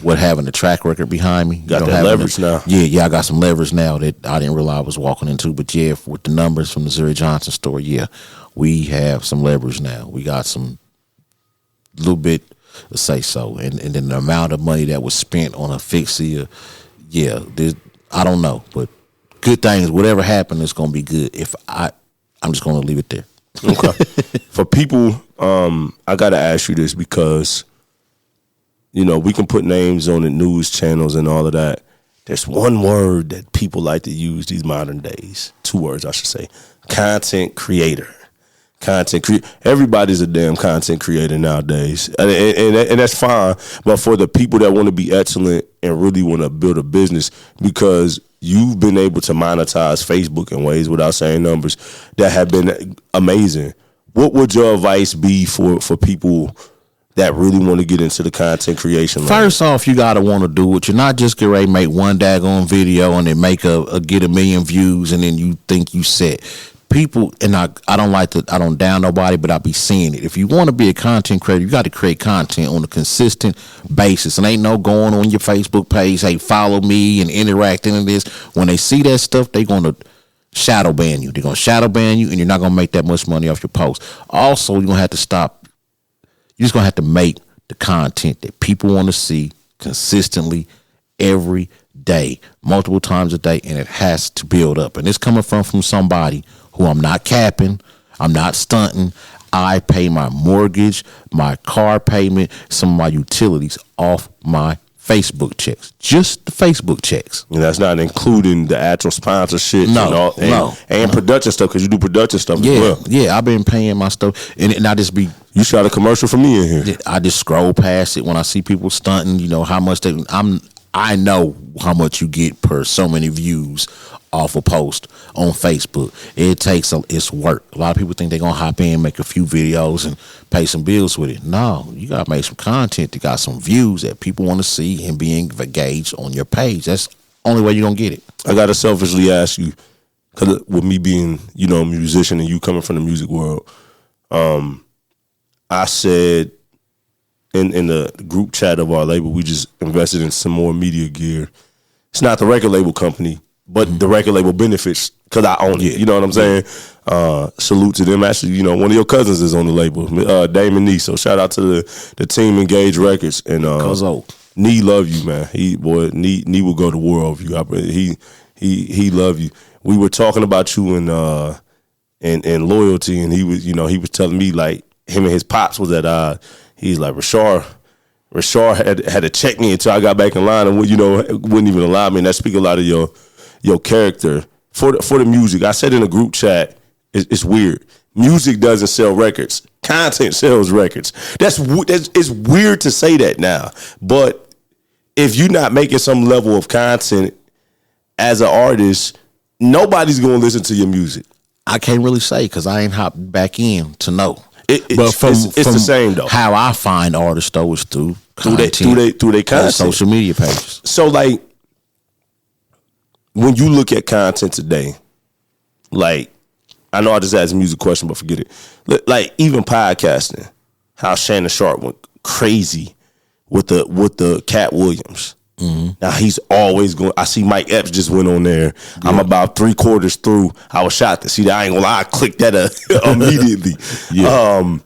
with having a track record behind me. Got that leverage now. Yeah, I got some leverage now that I didn't realize I was walking into. But yeah, with the numbers from the Zuri Johnson store, yeah, we have some leverage now. We got some little bit to say so, and then the amount of money that was spent on a fixie, yeah, I don't know, but good things. Whatever happened, it's gonna be good. I'm just going to leave it there. Okay. For people, I got to ask you this because, we can put names on the news channels and all of that. There's one word that people like to use these modern days. 2 words, I should say. Content creator. Everybody's a damn content creator nowadays. And that's fine. But for the people that want to be excellent and really want to build a business, because you've been able to monetize Facebook in ways, without saying numbers, that have been amazing. What would your advice be for people that really want to get into the content creation? First off, you got to want to do it. You're not just get ready to make one daggone video and then get 1 million views and then you think you set. People, and I don't down nobody, but I be seeing it. If you want to be a content creator, you got to create content on a consistent basis. And ain't no going on your Facebook page, hey, follow me and interacting in this. When they see that stuff, they going to shadow ban you. They're going to shadow ban you, and you're not going to make that much money off your post. Also, you're going to have to stop. You're just going to have to make the content that people want to see consistently every day, multiple times a day, and it has to build up. And it's coming from somebody who I'm not capping, I'm not stunting. I pay my mortgage, my car payment, some of my utilities off my Facebook checks, just the Facebook checks. And that's not including the actual sponsorship and production stuff, because you do production stuff as well. Yeah, I've been paying my stuff, and I just be. You shot a commercial for me in here. I just scroll past it when I see people stunting. You know how much I know how much you get per so many views off a post on Facebook. It's work. A lot of people think they're gonna hop in, make a few videos, and pay some bills with it. No, you gotta make some content that got some views that people want to see and be engaged on your page. That's the only way you're gonna get it. I gotta selfishly ask you, because with me being, a musician and you coming from the music world, I said in the group chat of our label, we just invested in some more media gear. It's not the record label company, but the record label benefits because I own it. You know what I'm saying? Salute to them. Actually, one of your cousins is on the label, Damon Nee. So shout out to the team, Engage Records. And Nee love you, man. Nee will go to war over you. He love you. We were talking about you and loyalty, and he was telling me, like, him and his pops was at he's like, Richarh had to check me until I got back in line, and wouldn't even allow me. And that speak a lot of your character for the music. I said in a group chat, it's weird. Music doesn't sell records. Content sells records. It's weird to say that now, but if you're not making some level of content as an artist, nobody's gonna listen to your music. I can't really say because I ain't hopped back in to know. It's the same though. How I find artists though is through their content, social media pages. So like, when you look at content today, like, I know I just asked a music question, but forget it. Like, even podcasting, how Shannon Sharp went crazy with the Cat Williams. Mm-hmm. Now he's always going. I see Mike Epps just went on there. Yeah. I'm about 3/4 through. I was shocked to see that. I ain't gonna lie, I clicked that immediately. Yeah.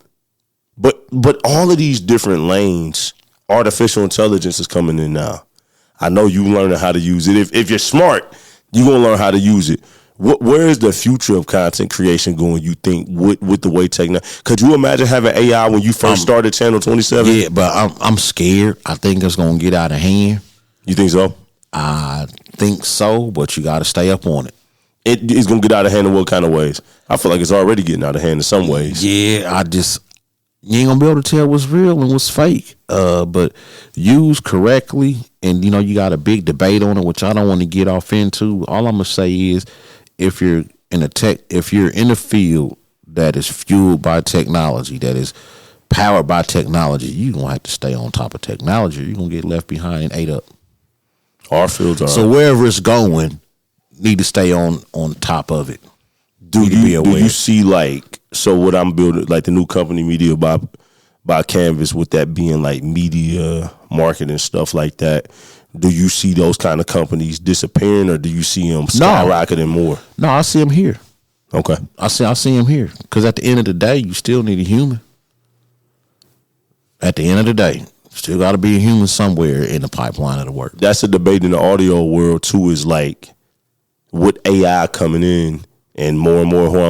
But all of these different lanes, artificial intelligence is coming in now. I know you learning how to use it. If you're smart, you're gonna learn how to use it. Where is the future of content creation going, you think, with the way technology? Could you imagine having AI when you first started Channel 27? Yeah, but I'm scared. I think it's gonna get out of hand. You think so? I think so, but you got to stay up on it. It's going to get out of hand in what kind of ways? I feel like it's already getting out of hand in some ways. Yeah, you ain't going to be able to tell what's real and what's fake. But used correctly, and you got a big debate on it, which I don't want to get off into. All I'm going to say is, if you're in the field that is fueled by technology, that is powered by technology, you're going to have to stay on top of technology. You're going to get left behind and ate up. Our fields are. So wherever it's going, need to stay on top of it. Do you see, like, so what I'm building, like the new company Media by Canvas, with that being like media marketing stuff like that, do you see those kind of companies disappearing, or do you see them skyrocketing more? No, I see them here. Okay. I see them here. Because at the end of the day, you still need a human. At the end of the day, still got to be a human somewhere in the pipeline of the work. That's a debate in the audio world too. Is like, with AI coming in and more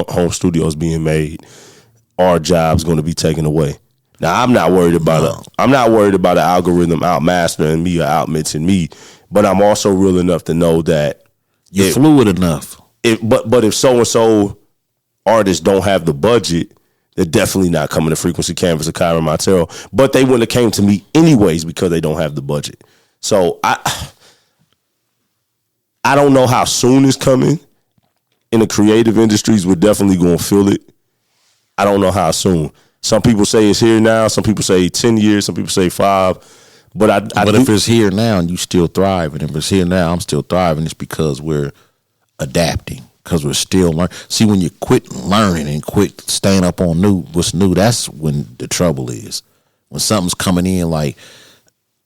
home studios being made, our jobs going to be taken away. Now, I'm not worried about I'm not worried about an algorithm outmastering me or outmixing me, but I'm also real enough to know that you're fluid enough. But if so and so artists don't have the budget, they're definitely not coming to Frequency Canvas or Kyren Monteiro. But they wouldn't have came to me anyways because they don't have the budget. So I don't know how soon it's coming. In the creative industries, we're definitely going to feel it. I don't know how soon. Some people say it's here now. Some people say 10 years. Some people say 5. But if it's here now and you still thriving, if it's here now, I'm still thriving, it's because we're adapting. Because we're still learning. See, when you quit learning and quit staying up on what's new, that's when the trouble is. When something's coming in, like,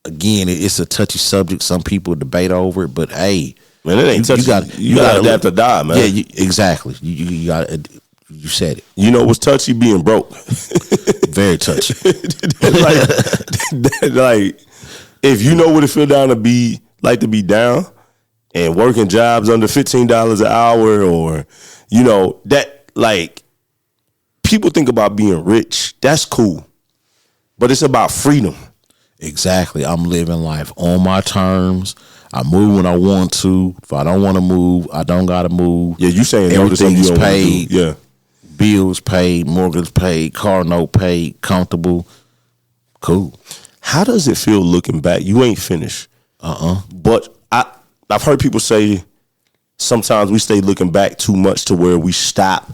again, it's a touchy subject. Some people debate over it, but hey, man, it ain't touchy. You got to adapt or die, man. Yeah, exactly. You got. You said it. You know what's touchy? Being broke. Very touchy. like if you know what it feel down to be like to be down and working jobs under $15 an hour, or that, like, people think about being rich. That's cool, but it's about freedom. Exactly. I'm living life on my terms. I move when I want to. If I don't want to move, I don't gotta move. Yeah, you saying everything is paid. Yeah, bills paid, mortgage paid, car note paid, comfortable. Cool. How does it feel looking back? You ain't finished. But I've heard people say sometimes we stay looking back too much to where we stop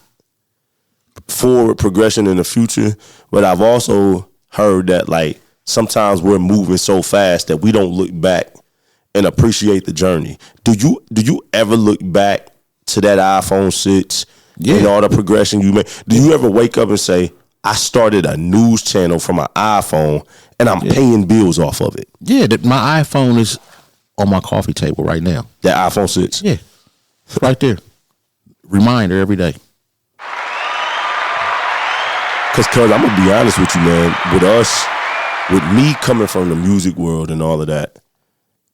forward progression in the future. But I've also heard that, like, sometimes we're moving so fast that we don't look back and appreciate the journey. Do you ever look back to that iPhone 6 and all the progression you made? Do you ever wake up and say, I started a news channel from my iPhone and I'm paying bills off of it? Yeah, my iPhone is on my coffee table right now. That iPhone 6? Yeah, right there. Reminder every day. Cause I'm gonna be honest with you, man. With me coming from the music world and all of that,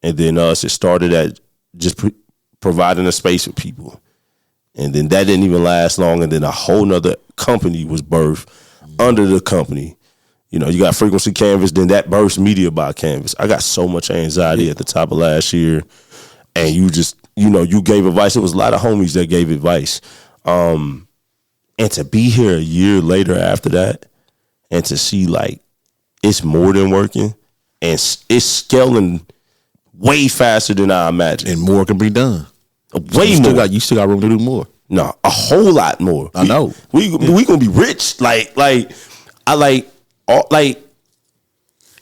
and then it started at just providing a space for people. And then that didn't even last long. And then a whole nother company was birthed under the company. You got Frequency Canvas, then that birthed Media by Canvas. I got so much anxiety at the top of last year. And you just, you gave advice. It was a lot of homies that gave advice. And to be here a year later after that, and to see, like, it's more than working, and it's scaling way faster than I imagined. And more can be done. Way more. You still got room to do more. No, a whole lot more. I know. We gonna be rich.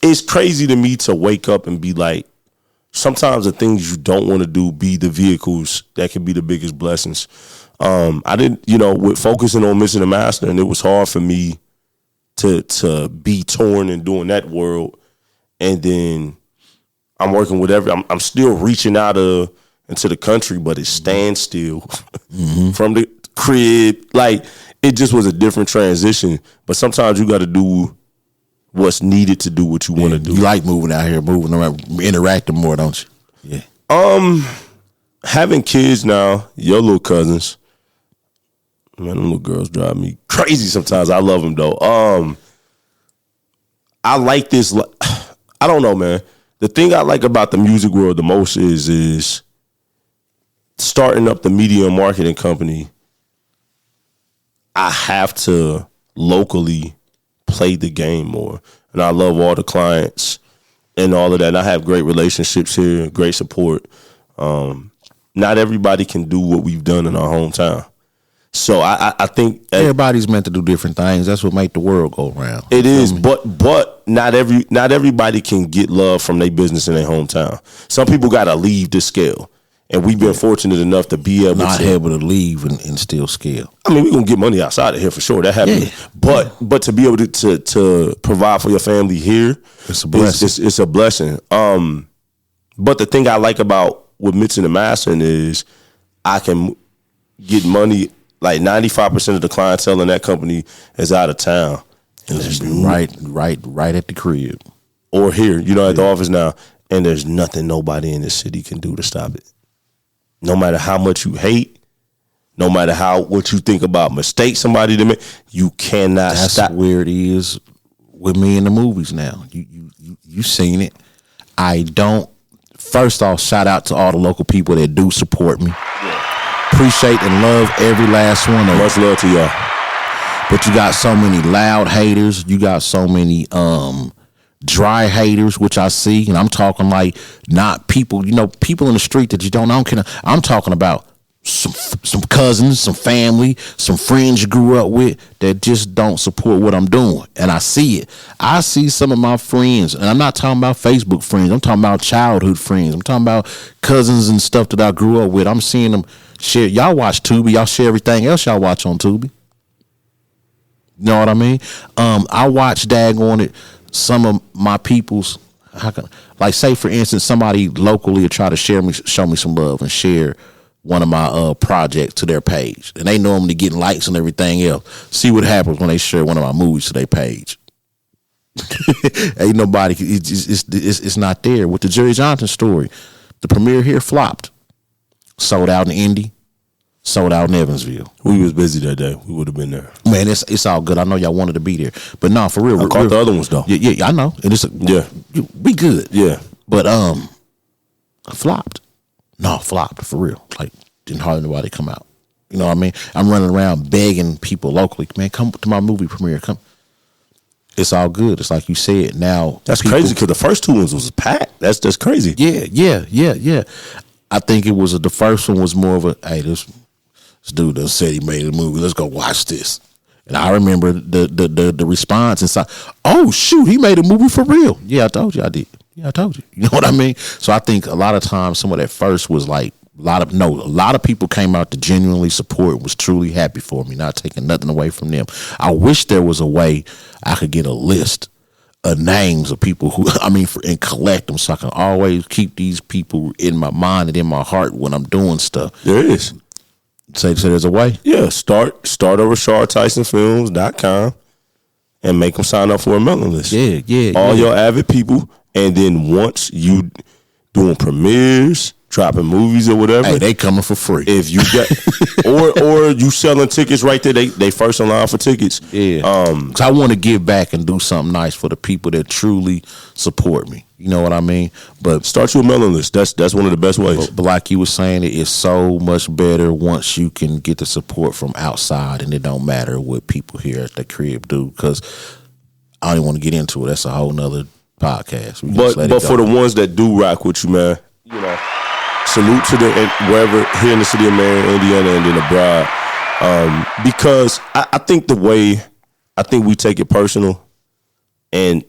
It's crazy to me to wake up and be like, sometimes the things you don't want to do be the vehicles that can be the biggest blessings. I didn't, with focusing on Missing the Master, and it was hard for me to be torn and doing that world. And then I'm working with I'm still reaching out into the country, but it stands still from the crib. Like, it just was a different transition. But sometimes you got to do what's needed to do what you want to do. You like moving out here, moving around, interacting more, don't you? Yeah. Having kids now, your little cousins, man, them little girls drive me crazy sometimes. I love them though. I like this. I don't know, man. The thing I like about the music world the most is starting up the media and marketing company. I have to locally play the game more. And I love all the clients and all of that. And I have great relationships here, great support. Not everybody can do what we've done in our hometown. So I think everybody's meant to do different things. That's what make the world go around. It is, but not everybody can get love from their business in their hometown. Some people got to leave the scale, and we've been fortunate enough to be able to leave and still scale. I mean, we're gonna get money outside of here for sure. That happens, but to be able to provide for your family here, it's a blessing. It's a blessing. But the thing I like about with Mixing and Mastering is I can get money. Like 95% of the clientele in that company is out of town. And it's right at the crib. Or here, at the office now. And there's nothing nobody in this city can do to stop it. No matter how much you hate, no matter what you think about mistakes somebody to make, you cannot stop. That's where it is with me in the movies now. You seen it. I don't. First off, shout out to all the local people that do support me. Yeah. Appreciate and love every last one of them. Much love to y'all. But you got so many loud haters. You got so many dry haters, which I see. And I'm talking like not people, people in the street that you don't know. I'm talking about some cousins, some family, some friends you grew up with that just don't support what I'm doing. And I see it. I see some of my friends, and I'm not talking about Facebook friends. I'm talking about childhood friends. I'm talking about cousins and stuff that I grew up with. I'm seeing them share. Y'all watch Tubi. Y'all share everything else y'all watch on Tubi. You know what I mean? I watch daggone it. Some of my people's, like say for instance, somebody locally will try to show me some love and share one of my projects to their page, and they normally getting likes and everything else. See what happens when they share one of my movies to their page. Ain't nobody. It's not there. With the Jerry Johnson story, the premiere here flopped. Sold out in Indy. Sold out in Evansville. We was busy that day. We would have been there. Man, it's all good. I know y'all wanted to be there, but no, for real. I caught the other ones though. Yeah, I know. And it's we good. Yeah, but flopped. No, flopped for real. Like didn't hardly nobody come out. You know what I mean? I'm running around begging people locally, man, come to my movie premiere. Come. It's all good. It's like you said. Now that's crazy because the first two ones was packed. That's crazy. Yeah. I think it was the first one was more of a this dude done said he made a movie. Let's go watch this. And I remember the response inside. Oh shoot, he made a movie for real. Yeah, I told you I did. Yeah, I told you. You know what I mean? So I think a lot of times some of that first was like a lot of people came out to genuinely support, was truly happy for me, not taking nothing away from them. I wish there was a way I could get a list of names of people who, and collect them so I can always keep these people in my mind and in my heart when I'm doing stuff. There is. Say there's a way? Yeah, start at RichardTysonFilms.com and make them sign up for a mailing list. Yeah. All your avid people, and then once you doing premieres, dropping movies or whatever, hey, they coming for free. If you get or you selling tickets right there, they first in line for tickets. Yeah. Cause I want to give back and do something nice for the people that truly support me. You know what I mean? But start you a mailing list. That's one of the best ways. But like you were saying, it is so much better once you can get the support from outside, and it don't matter what people here at the crib do. Because I don't even want to get into it. That's a whole nother podcast. But for the ones that do rock with you, man, you know, salute to them wherever here in the city of Marion, Indiana, and then abroad. Because I think we take it personal, and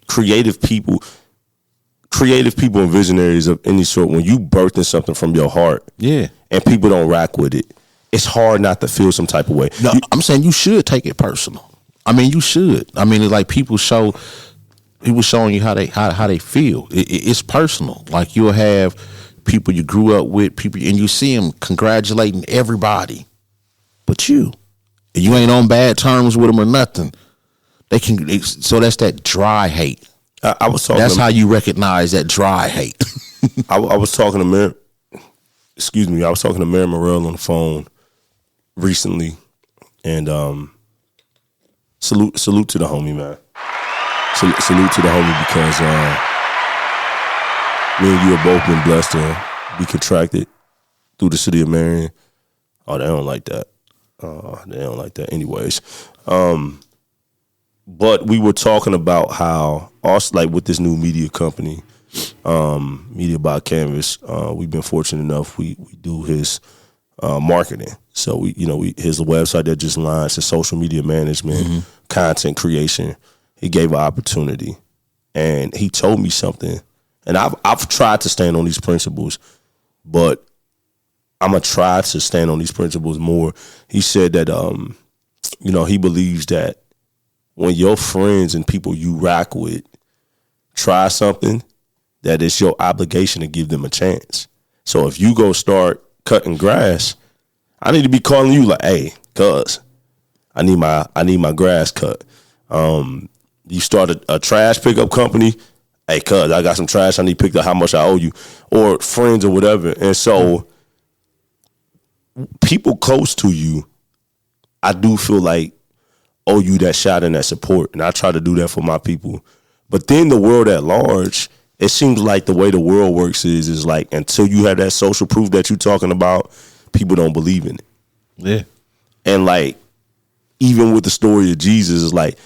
creative people and visionaries of any sort, when you birthing something from your heart, yeah, and people don't rock with it, it's hard not to feel some type of way. No, I'm saying you should take it personal. You should. It's like people showing you how they feel. It's personal. Like you'll have people you grew up with, and you see them congratulating everybody, but you ain't on bad terms with them or nothing. So that's that dry hate. I was talking. That's how you recognize that dry hate. I was talking to Marion. Excuse me. I was talking to Marion Morrell on the phone recently, and salute to the homie, man. Salute to the homie because me and you have both been blessed to be contracted through the city of Marion. Oh, they don't like that. Anyways, but we were talking about how us, like with this new media company, Media by Canvas, we've been fortunate enough. We do his marketing. So his website that just launched, his social media management, content creation. He gave an opportunity, and he told me something. And I've tried to stand on these principles, but I'm gonna try to stand on these principles more. He said that he believes that when your friends and people you rock with try something, that it's your obligation to give them a chance. So if you go start cutting grass, I need to be calling you like, hey, cuz I need my grass cut. You started a trash pickup company, hey, cuz I got some trash I need picked up, how much I owe you, or friends or whatever. And so people close to you, I do feel like owe you that shot and that support, and I try to do that for my people. But then the world at large, it seems like the way the world works is like until you have that social proof that you're talking about, people don't believe in it. Yeah. And like, even with the story of Jesus, it's like,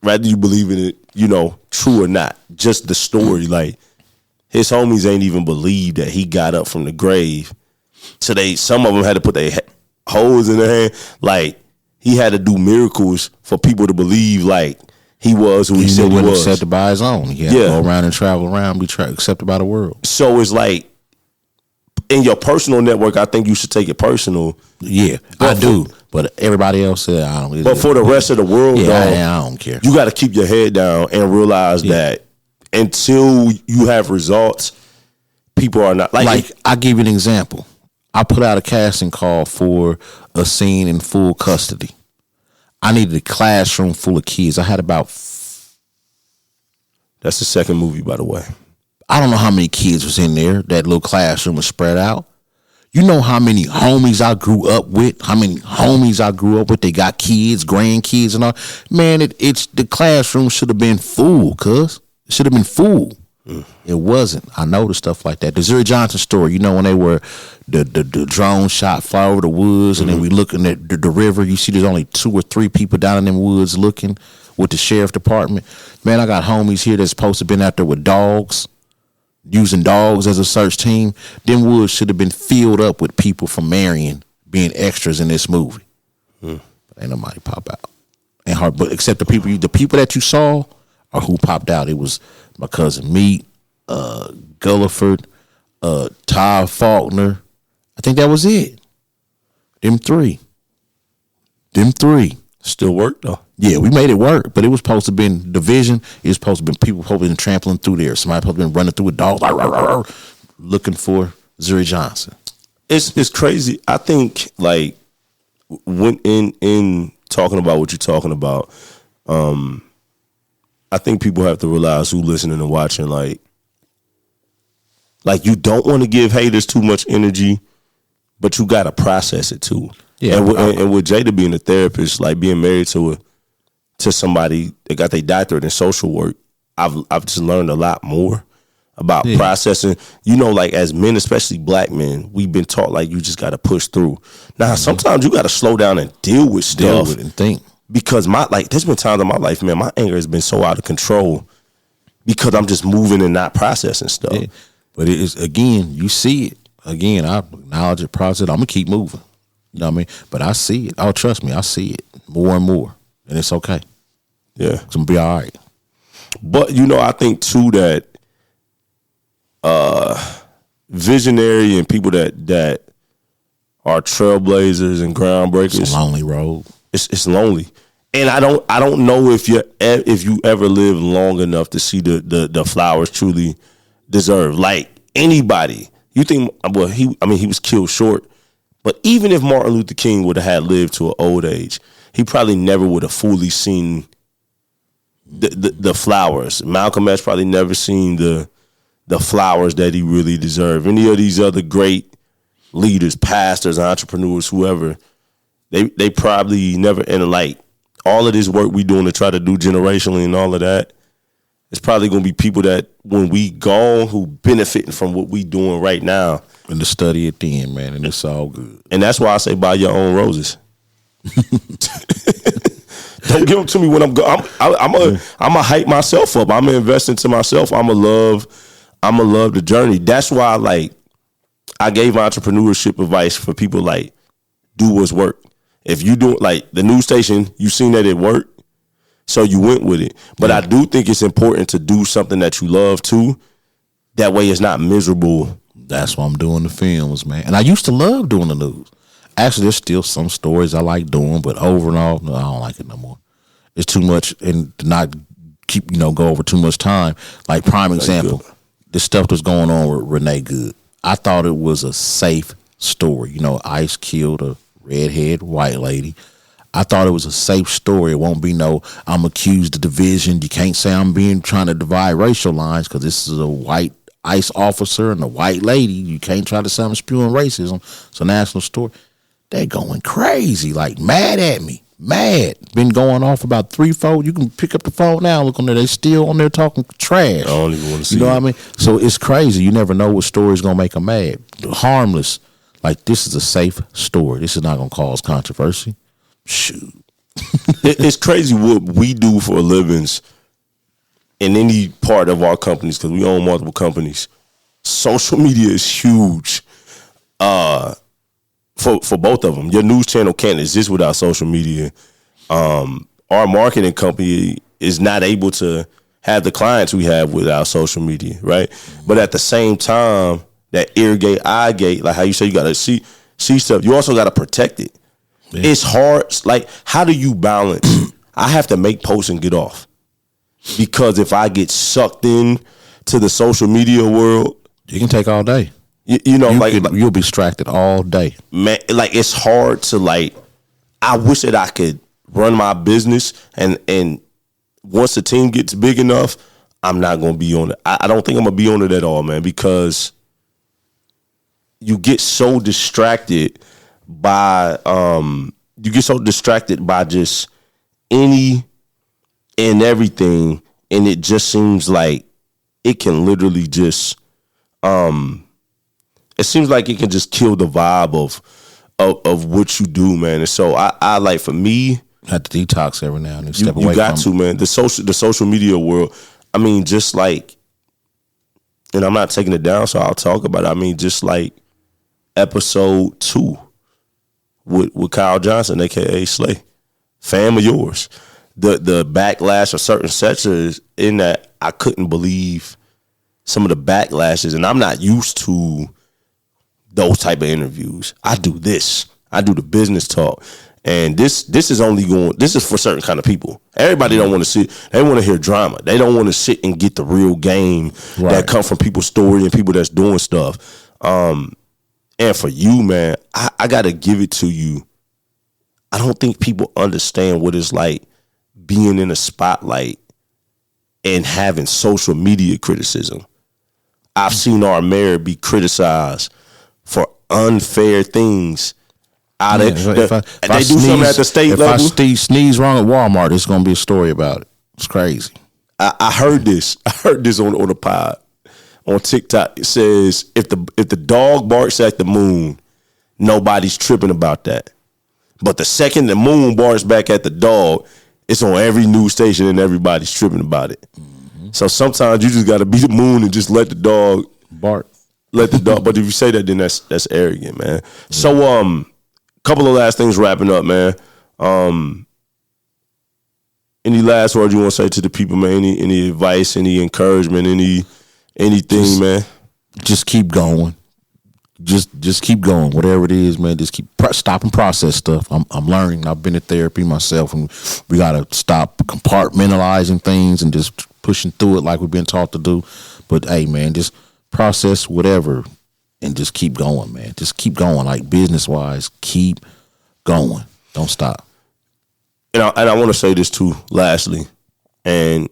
rather you believe in it, true or not, just the story, like his homies ain't even believe that he got up from the grave. So some of them had to put their holes in their hand. Like, he had to do miracles for people to believe like he was who he said he was. Accepted by his own. He had to go around and travel around, be accepted by the world. So it's like, in your personal network, I think you should take it personal. Yeah, I do. But everybody else said I don't. But for the rest of the world, I don't care. You got to keep your head down and realize that until you have results, people are not like. I'll give you an example. I put out a casting call for a scene in full custody. I needed a classroom full of kids. I had about That's the second movie, by the way. I don't know how many kids was in there. That little classroom was spread out. You know how many homies I grew up with? They got kids, grandkids, and all. Man, it's the classroom should have been full, cuz. It should have been full. It wasn't. I know the stuff like that. The Zuri Johnson story, you know, when they were the drone shot fly over the woods, and then we looking at the river, you see there's only 2 or 3 people down in them woods looking with the sheriff department. Man, I got homies here that's supposed to been out there with dogs, using dogs as a search team. Them woods should have been filled up with people from Marion being extras in this movie. But ain't nobody pop out. And hard, but except the people that you saw are who popped out. It was my cousin Meat, Gulliford, Todd Faulkner. I think that was it. Them three. Still work though. Yeah, we made it work, but it was supposed to been division. It was supposed to been people supposed to been trampling through there. Somebody supposed to been running through a dog, looking for Zuri Johnson. It's crazy. I think like when in talking about what you're talking about, I think people have to realize who listening and watching. Like you don't want to give haters too much energy, but you got to process it too. Yeah, and with Jada being a therapist, like being married to somebody that got their doctorate in social work, I've just learned a lot more about processing. You know, like as men, especially black men, we've been taught like you just got to push through. Now, sometimes you got to slow down and deal with stuff. Deal with it and think. Because there's been times in my life, man, my anger has been so out of control because I'm just moving and not processing stuff. Yeah. But it is, again, you see it. Again, I acknowledge it, process it. I'm going to keep moving. You know what I mean? But I see it. Oh, trust me, I see it more and more. And it's okay. Yeah. It's going to be all right. But, you know, I think, too, that visionary and people that are trailblazers and groundbreakers. It's a lonely road. It's lonely. And I don't know if you ever live long enough to see the flowers truly deserve. Like anybody. You think, well, he was killed short. But even if Martin Luther King would have had lived to an old age, he probably never would have fully seen the flowers. Malcolm X probably never seen the flowers that he really deserved. Any of these other great leaders, pastors, entrepreneurs, whoever, they probably never, and like all of this work we doing to try to do generationally and all of that, it's probably going to be people that when we gone who benefiting from what we doing right now. And to study at the end, man, and it's all good. And that's why I say buy your own roses. Don't give them to me when I'm going. I'm a hype myself up. I'm gonna invest into myself. I'm gonna love the journey. That's why I gave entrepreneurship advice for people like do what's work. If you do like the news station, you seen that it worked, so you went with it. But I do think it's important to do something that you love too. That way, it's not miserable. That's why I'm doing the films, man. And I used to love doing the news. Actually, there's still some stories I like doing, but over and all, no, I don't like it no more. It's too much, and to not keep, go over too much time. Like, prime example, the stuff that's going on with Renee Good. I thought it was a safe story. Ice killed a redhead white lady. I thought it was a safe story. It won't be I'm accused of division. You can't say I'm trying to divide racial lines because this is a white ICE officer and a white lady. You can't try to say I'm spewing racism. It's a national story. They going crazy, like mad at me. Mad. Been going off about 3-4. You can pick up the phone now, look on there. They still on there talking trash. I don't even want to see what I mean? So it's crazy. You never know what story's going to make them mad. Harmless. Like, this is a safe story. This is not going to cause controversy. Shoot. It's crazy what we do for a livings in any part of our companies, because we own multiple companies. Social media is huge for both of them. Your news channel can't exist without social media. Our marketing company is not able to have the clients we have without social media, right? But at the same time, that ear gate, eye gate, like how you say you got to see stuff, you also got to protect it. Yeah. It's hard. Like, how do you balance? I have to make posts and get off. Because if I get sucked in to the social media world, you can take all day. You'll be distracted all day. Man, like it's hard to I wish that I could run my business and once the team gets big enough, I'm not gonna be on it. I don't think I'm gonna be on it at all, man, because you get so distracted by just any and everything, and it just seems like it can literally just it seems like it can just kill the vibe of what you do, man. And so I like, for me, have to detox every now and then. Step away you got from to, man. The social media world. I mean, just like, and I'm not taking it down, so I'll talk about it. I mean, just like episode 2 with Kyle Johnson, aka Slay, fam of yours. The backlash of certain sectors in that, I couldn't believe some of the backlashes, and I'm not used to those type of interviews. I do this. I do the business talk. And this is for certain kind of people. Everybody don't want to sit. They want to hear drama. They don't want to sit and get the real game that come from people's story and people that's doing stuff. And for you, man, I got to give it to you. I don't think people understand what it's like being in a spotlight and having social media criticism. I've seen our mayor be criticized for unfair things. They do something at the state level. If I sneeze wrong at Walmart, it's going to be a story about it. It's crazy. I heard this. I heard this on the pod on TikTok. It says if the dog barks at the moon, nobody's tripping about that. But the second the moon barks back at the dog, it's on every news station and everybody's tripping about it. Mm-hmm. So sometimes you just got to be the moon and just let the dog bark. Let the dog. But if you say that, then that's arrogant, man. Yeah. So couple of last things wrapping up, man. Any last words you want to say to the people, man? Any advice, any encouragement, anything, man? Just keep going. Just keep going. Whatever it is, man. Just keep stop and process stuff. I'm learning. I've been in therapy myself, and we gotta stop compartmentalizing things and just pushing through it like we've been taught to do. But hey, man, just process whatever. And just keep going, man. Just keep going, like business-wise. Keep going. Don't stop. And I want to say this, too, lastly. And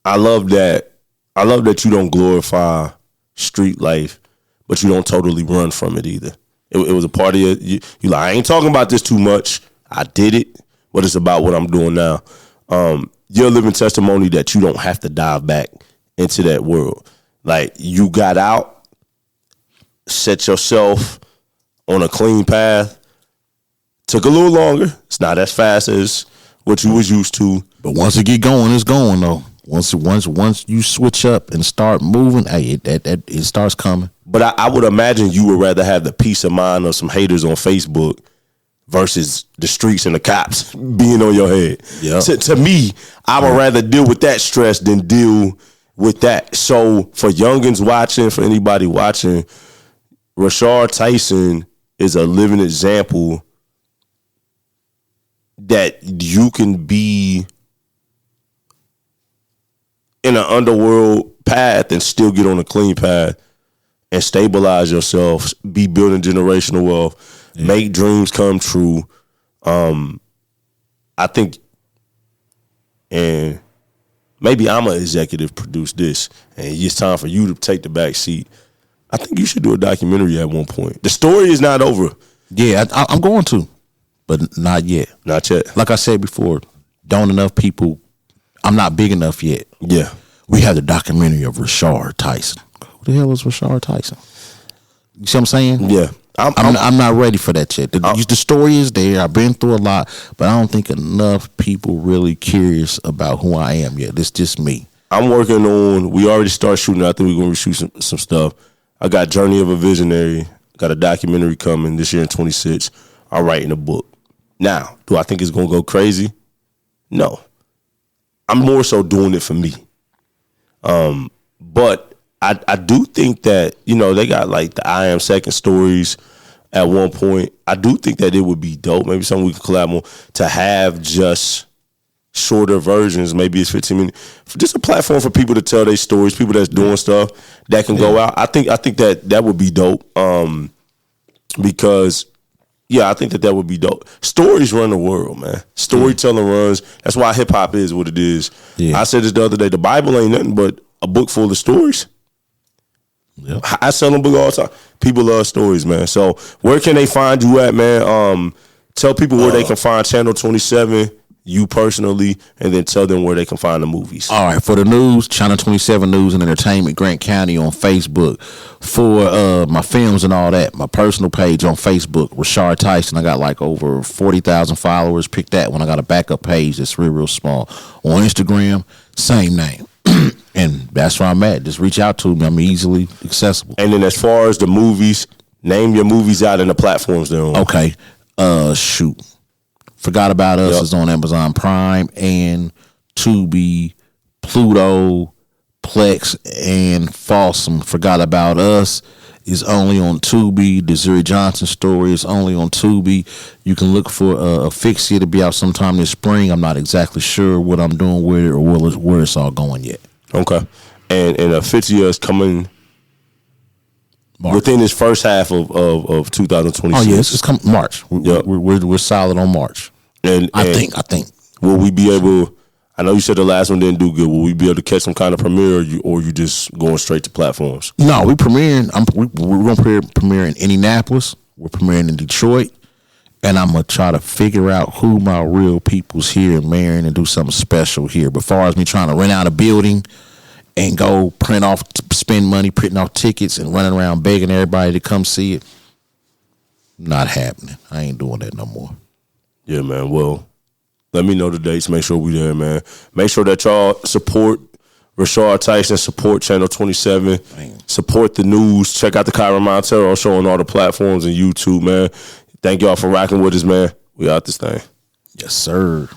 I love that you don't glorify street life, but you don't totally run from it either. It was a part of you like, I ain't talking about this too much. I did it, but it's about what I'm doing now. You're a living testimony that you don't have to dive back into that world. Like, you got out, set yourself on a clean path. Took a little longer. It's not as fast as what you was used to. But once it get going, it's going though. Once you switch up and start moving, hey, it starts coming. But I would imagine you would rather have the peace of mind of some haters on Facebook versus the streets and the cops being on your head. Yep. To me, I would rather deal with that stress than deal with that. So for youngins watching, for anybody watching, Richarh Tyson is a living example that you can be in an underworld path and still get on a clean path and stabilize yourself, be building generational wealth, make dreams come true. I think, and maybe I'm an executive produce this, and it's time for you to take the back seat. I think you should do a documentary at one point. The story is not over. Yeah, I'm going to, but not yet. Not yet. Like I said before, don't enough people. I'm not big enough yet. Yeah. We have the documentary of Richarh Tyson. Who the hell is Richarh Tyson? You see what I'm saying? Yeah. I'm not ready for that shit. The story is there. I've been through a lot, but I don't think enough people really curious about who I am yet. It's just me. I'm working on, we already started shooting. I think we're going to shoot some stuff. I got Journey of a Visionary. Got a documentary coming this year in 26. I'm writing a book. Now, do I think it's going to go crazy? No. I'm more so doing it for me. But I do think that, they got like the I Am Second stories at one point. I do think that it would be dope. Maybe something we could collab on to have just shorter versions. Maybe it's 15 minutes. Just a platform for people to tell their stories, people that's doing stuff that can go out. I think that would be dope. Because, Yeah, I think that would be dope. Stories run the world, man. Storytelling runs. That's why hip hop is what it is. Yeah. I said this the other day. The Bible ain't nothing but a book full of stories. Yep. I sell them book all the time. People love stories, man. So where can they find you at, man? Tell people where they can find Channel 27, you personally, and then tell them where they can find the movies. All right, for the news, Channel 27 News and Entertainment, Grant County on Facebook. For my films and all that, my personal page on Facebook, Richarh Tyson. I got like over 40,000 followers. Pick that one. I got a backup page that's real small. On Instagram, same name. And that's where I'm at. Just reach out to me. I'm easily accessible. And then as far as the movies, name your movies out in the platforms they're on. Okay. Shoot. Forgot About Us is on Amazon Prime and Tubi, Pluto, Plex, and Folsom. Forgot About Us is only on Tubi. The Zuri Johnson story is only on Tubi. You can look for Asphyxia to be out sometime this spring. I'm not exactly sure what I'm doing with it or where it's all going yet. Okay. And Asphyxia is coming March. within this first half of 2026. Oh yes, it's coming March. We're solid on March. And I think. Will we be able? I know you said the last one didn't do good. Will we be able to catch some kind of premiere, or you just going straight to platforms? No, we premiering. We're going to premiere in Indianapolis. We're premiering in Detroit, and I'm gonna try to figure out who my real people's here in Marion and do something special here. But as far as me trying to rent out a building and go spend money printing off tickets and running around begging everybody to come see it, not happening. I ain't doing that no more. Yeah, man. Well, let me know the dates. Make sure we there, man. Make sure that y'all support Richarh Tyson, support Channel 27, support the news. Check out the Kyren Monteiro show on all the platforms and YouTube, man. Thank y'all for rocking with us, man. We out this thing. Yes, sir.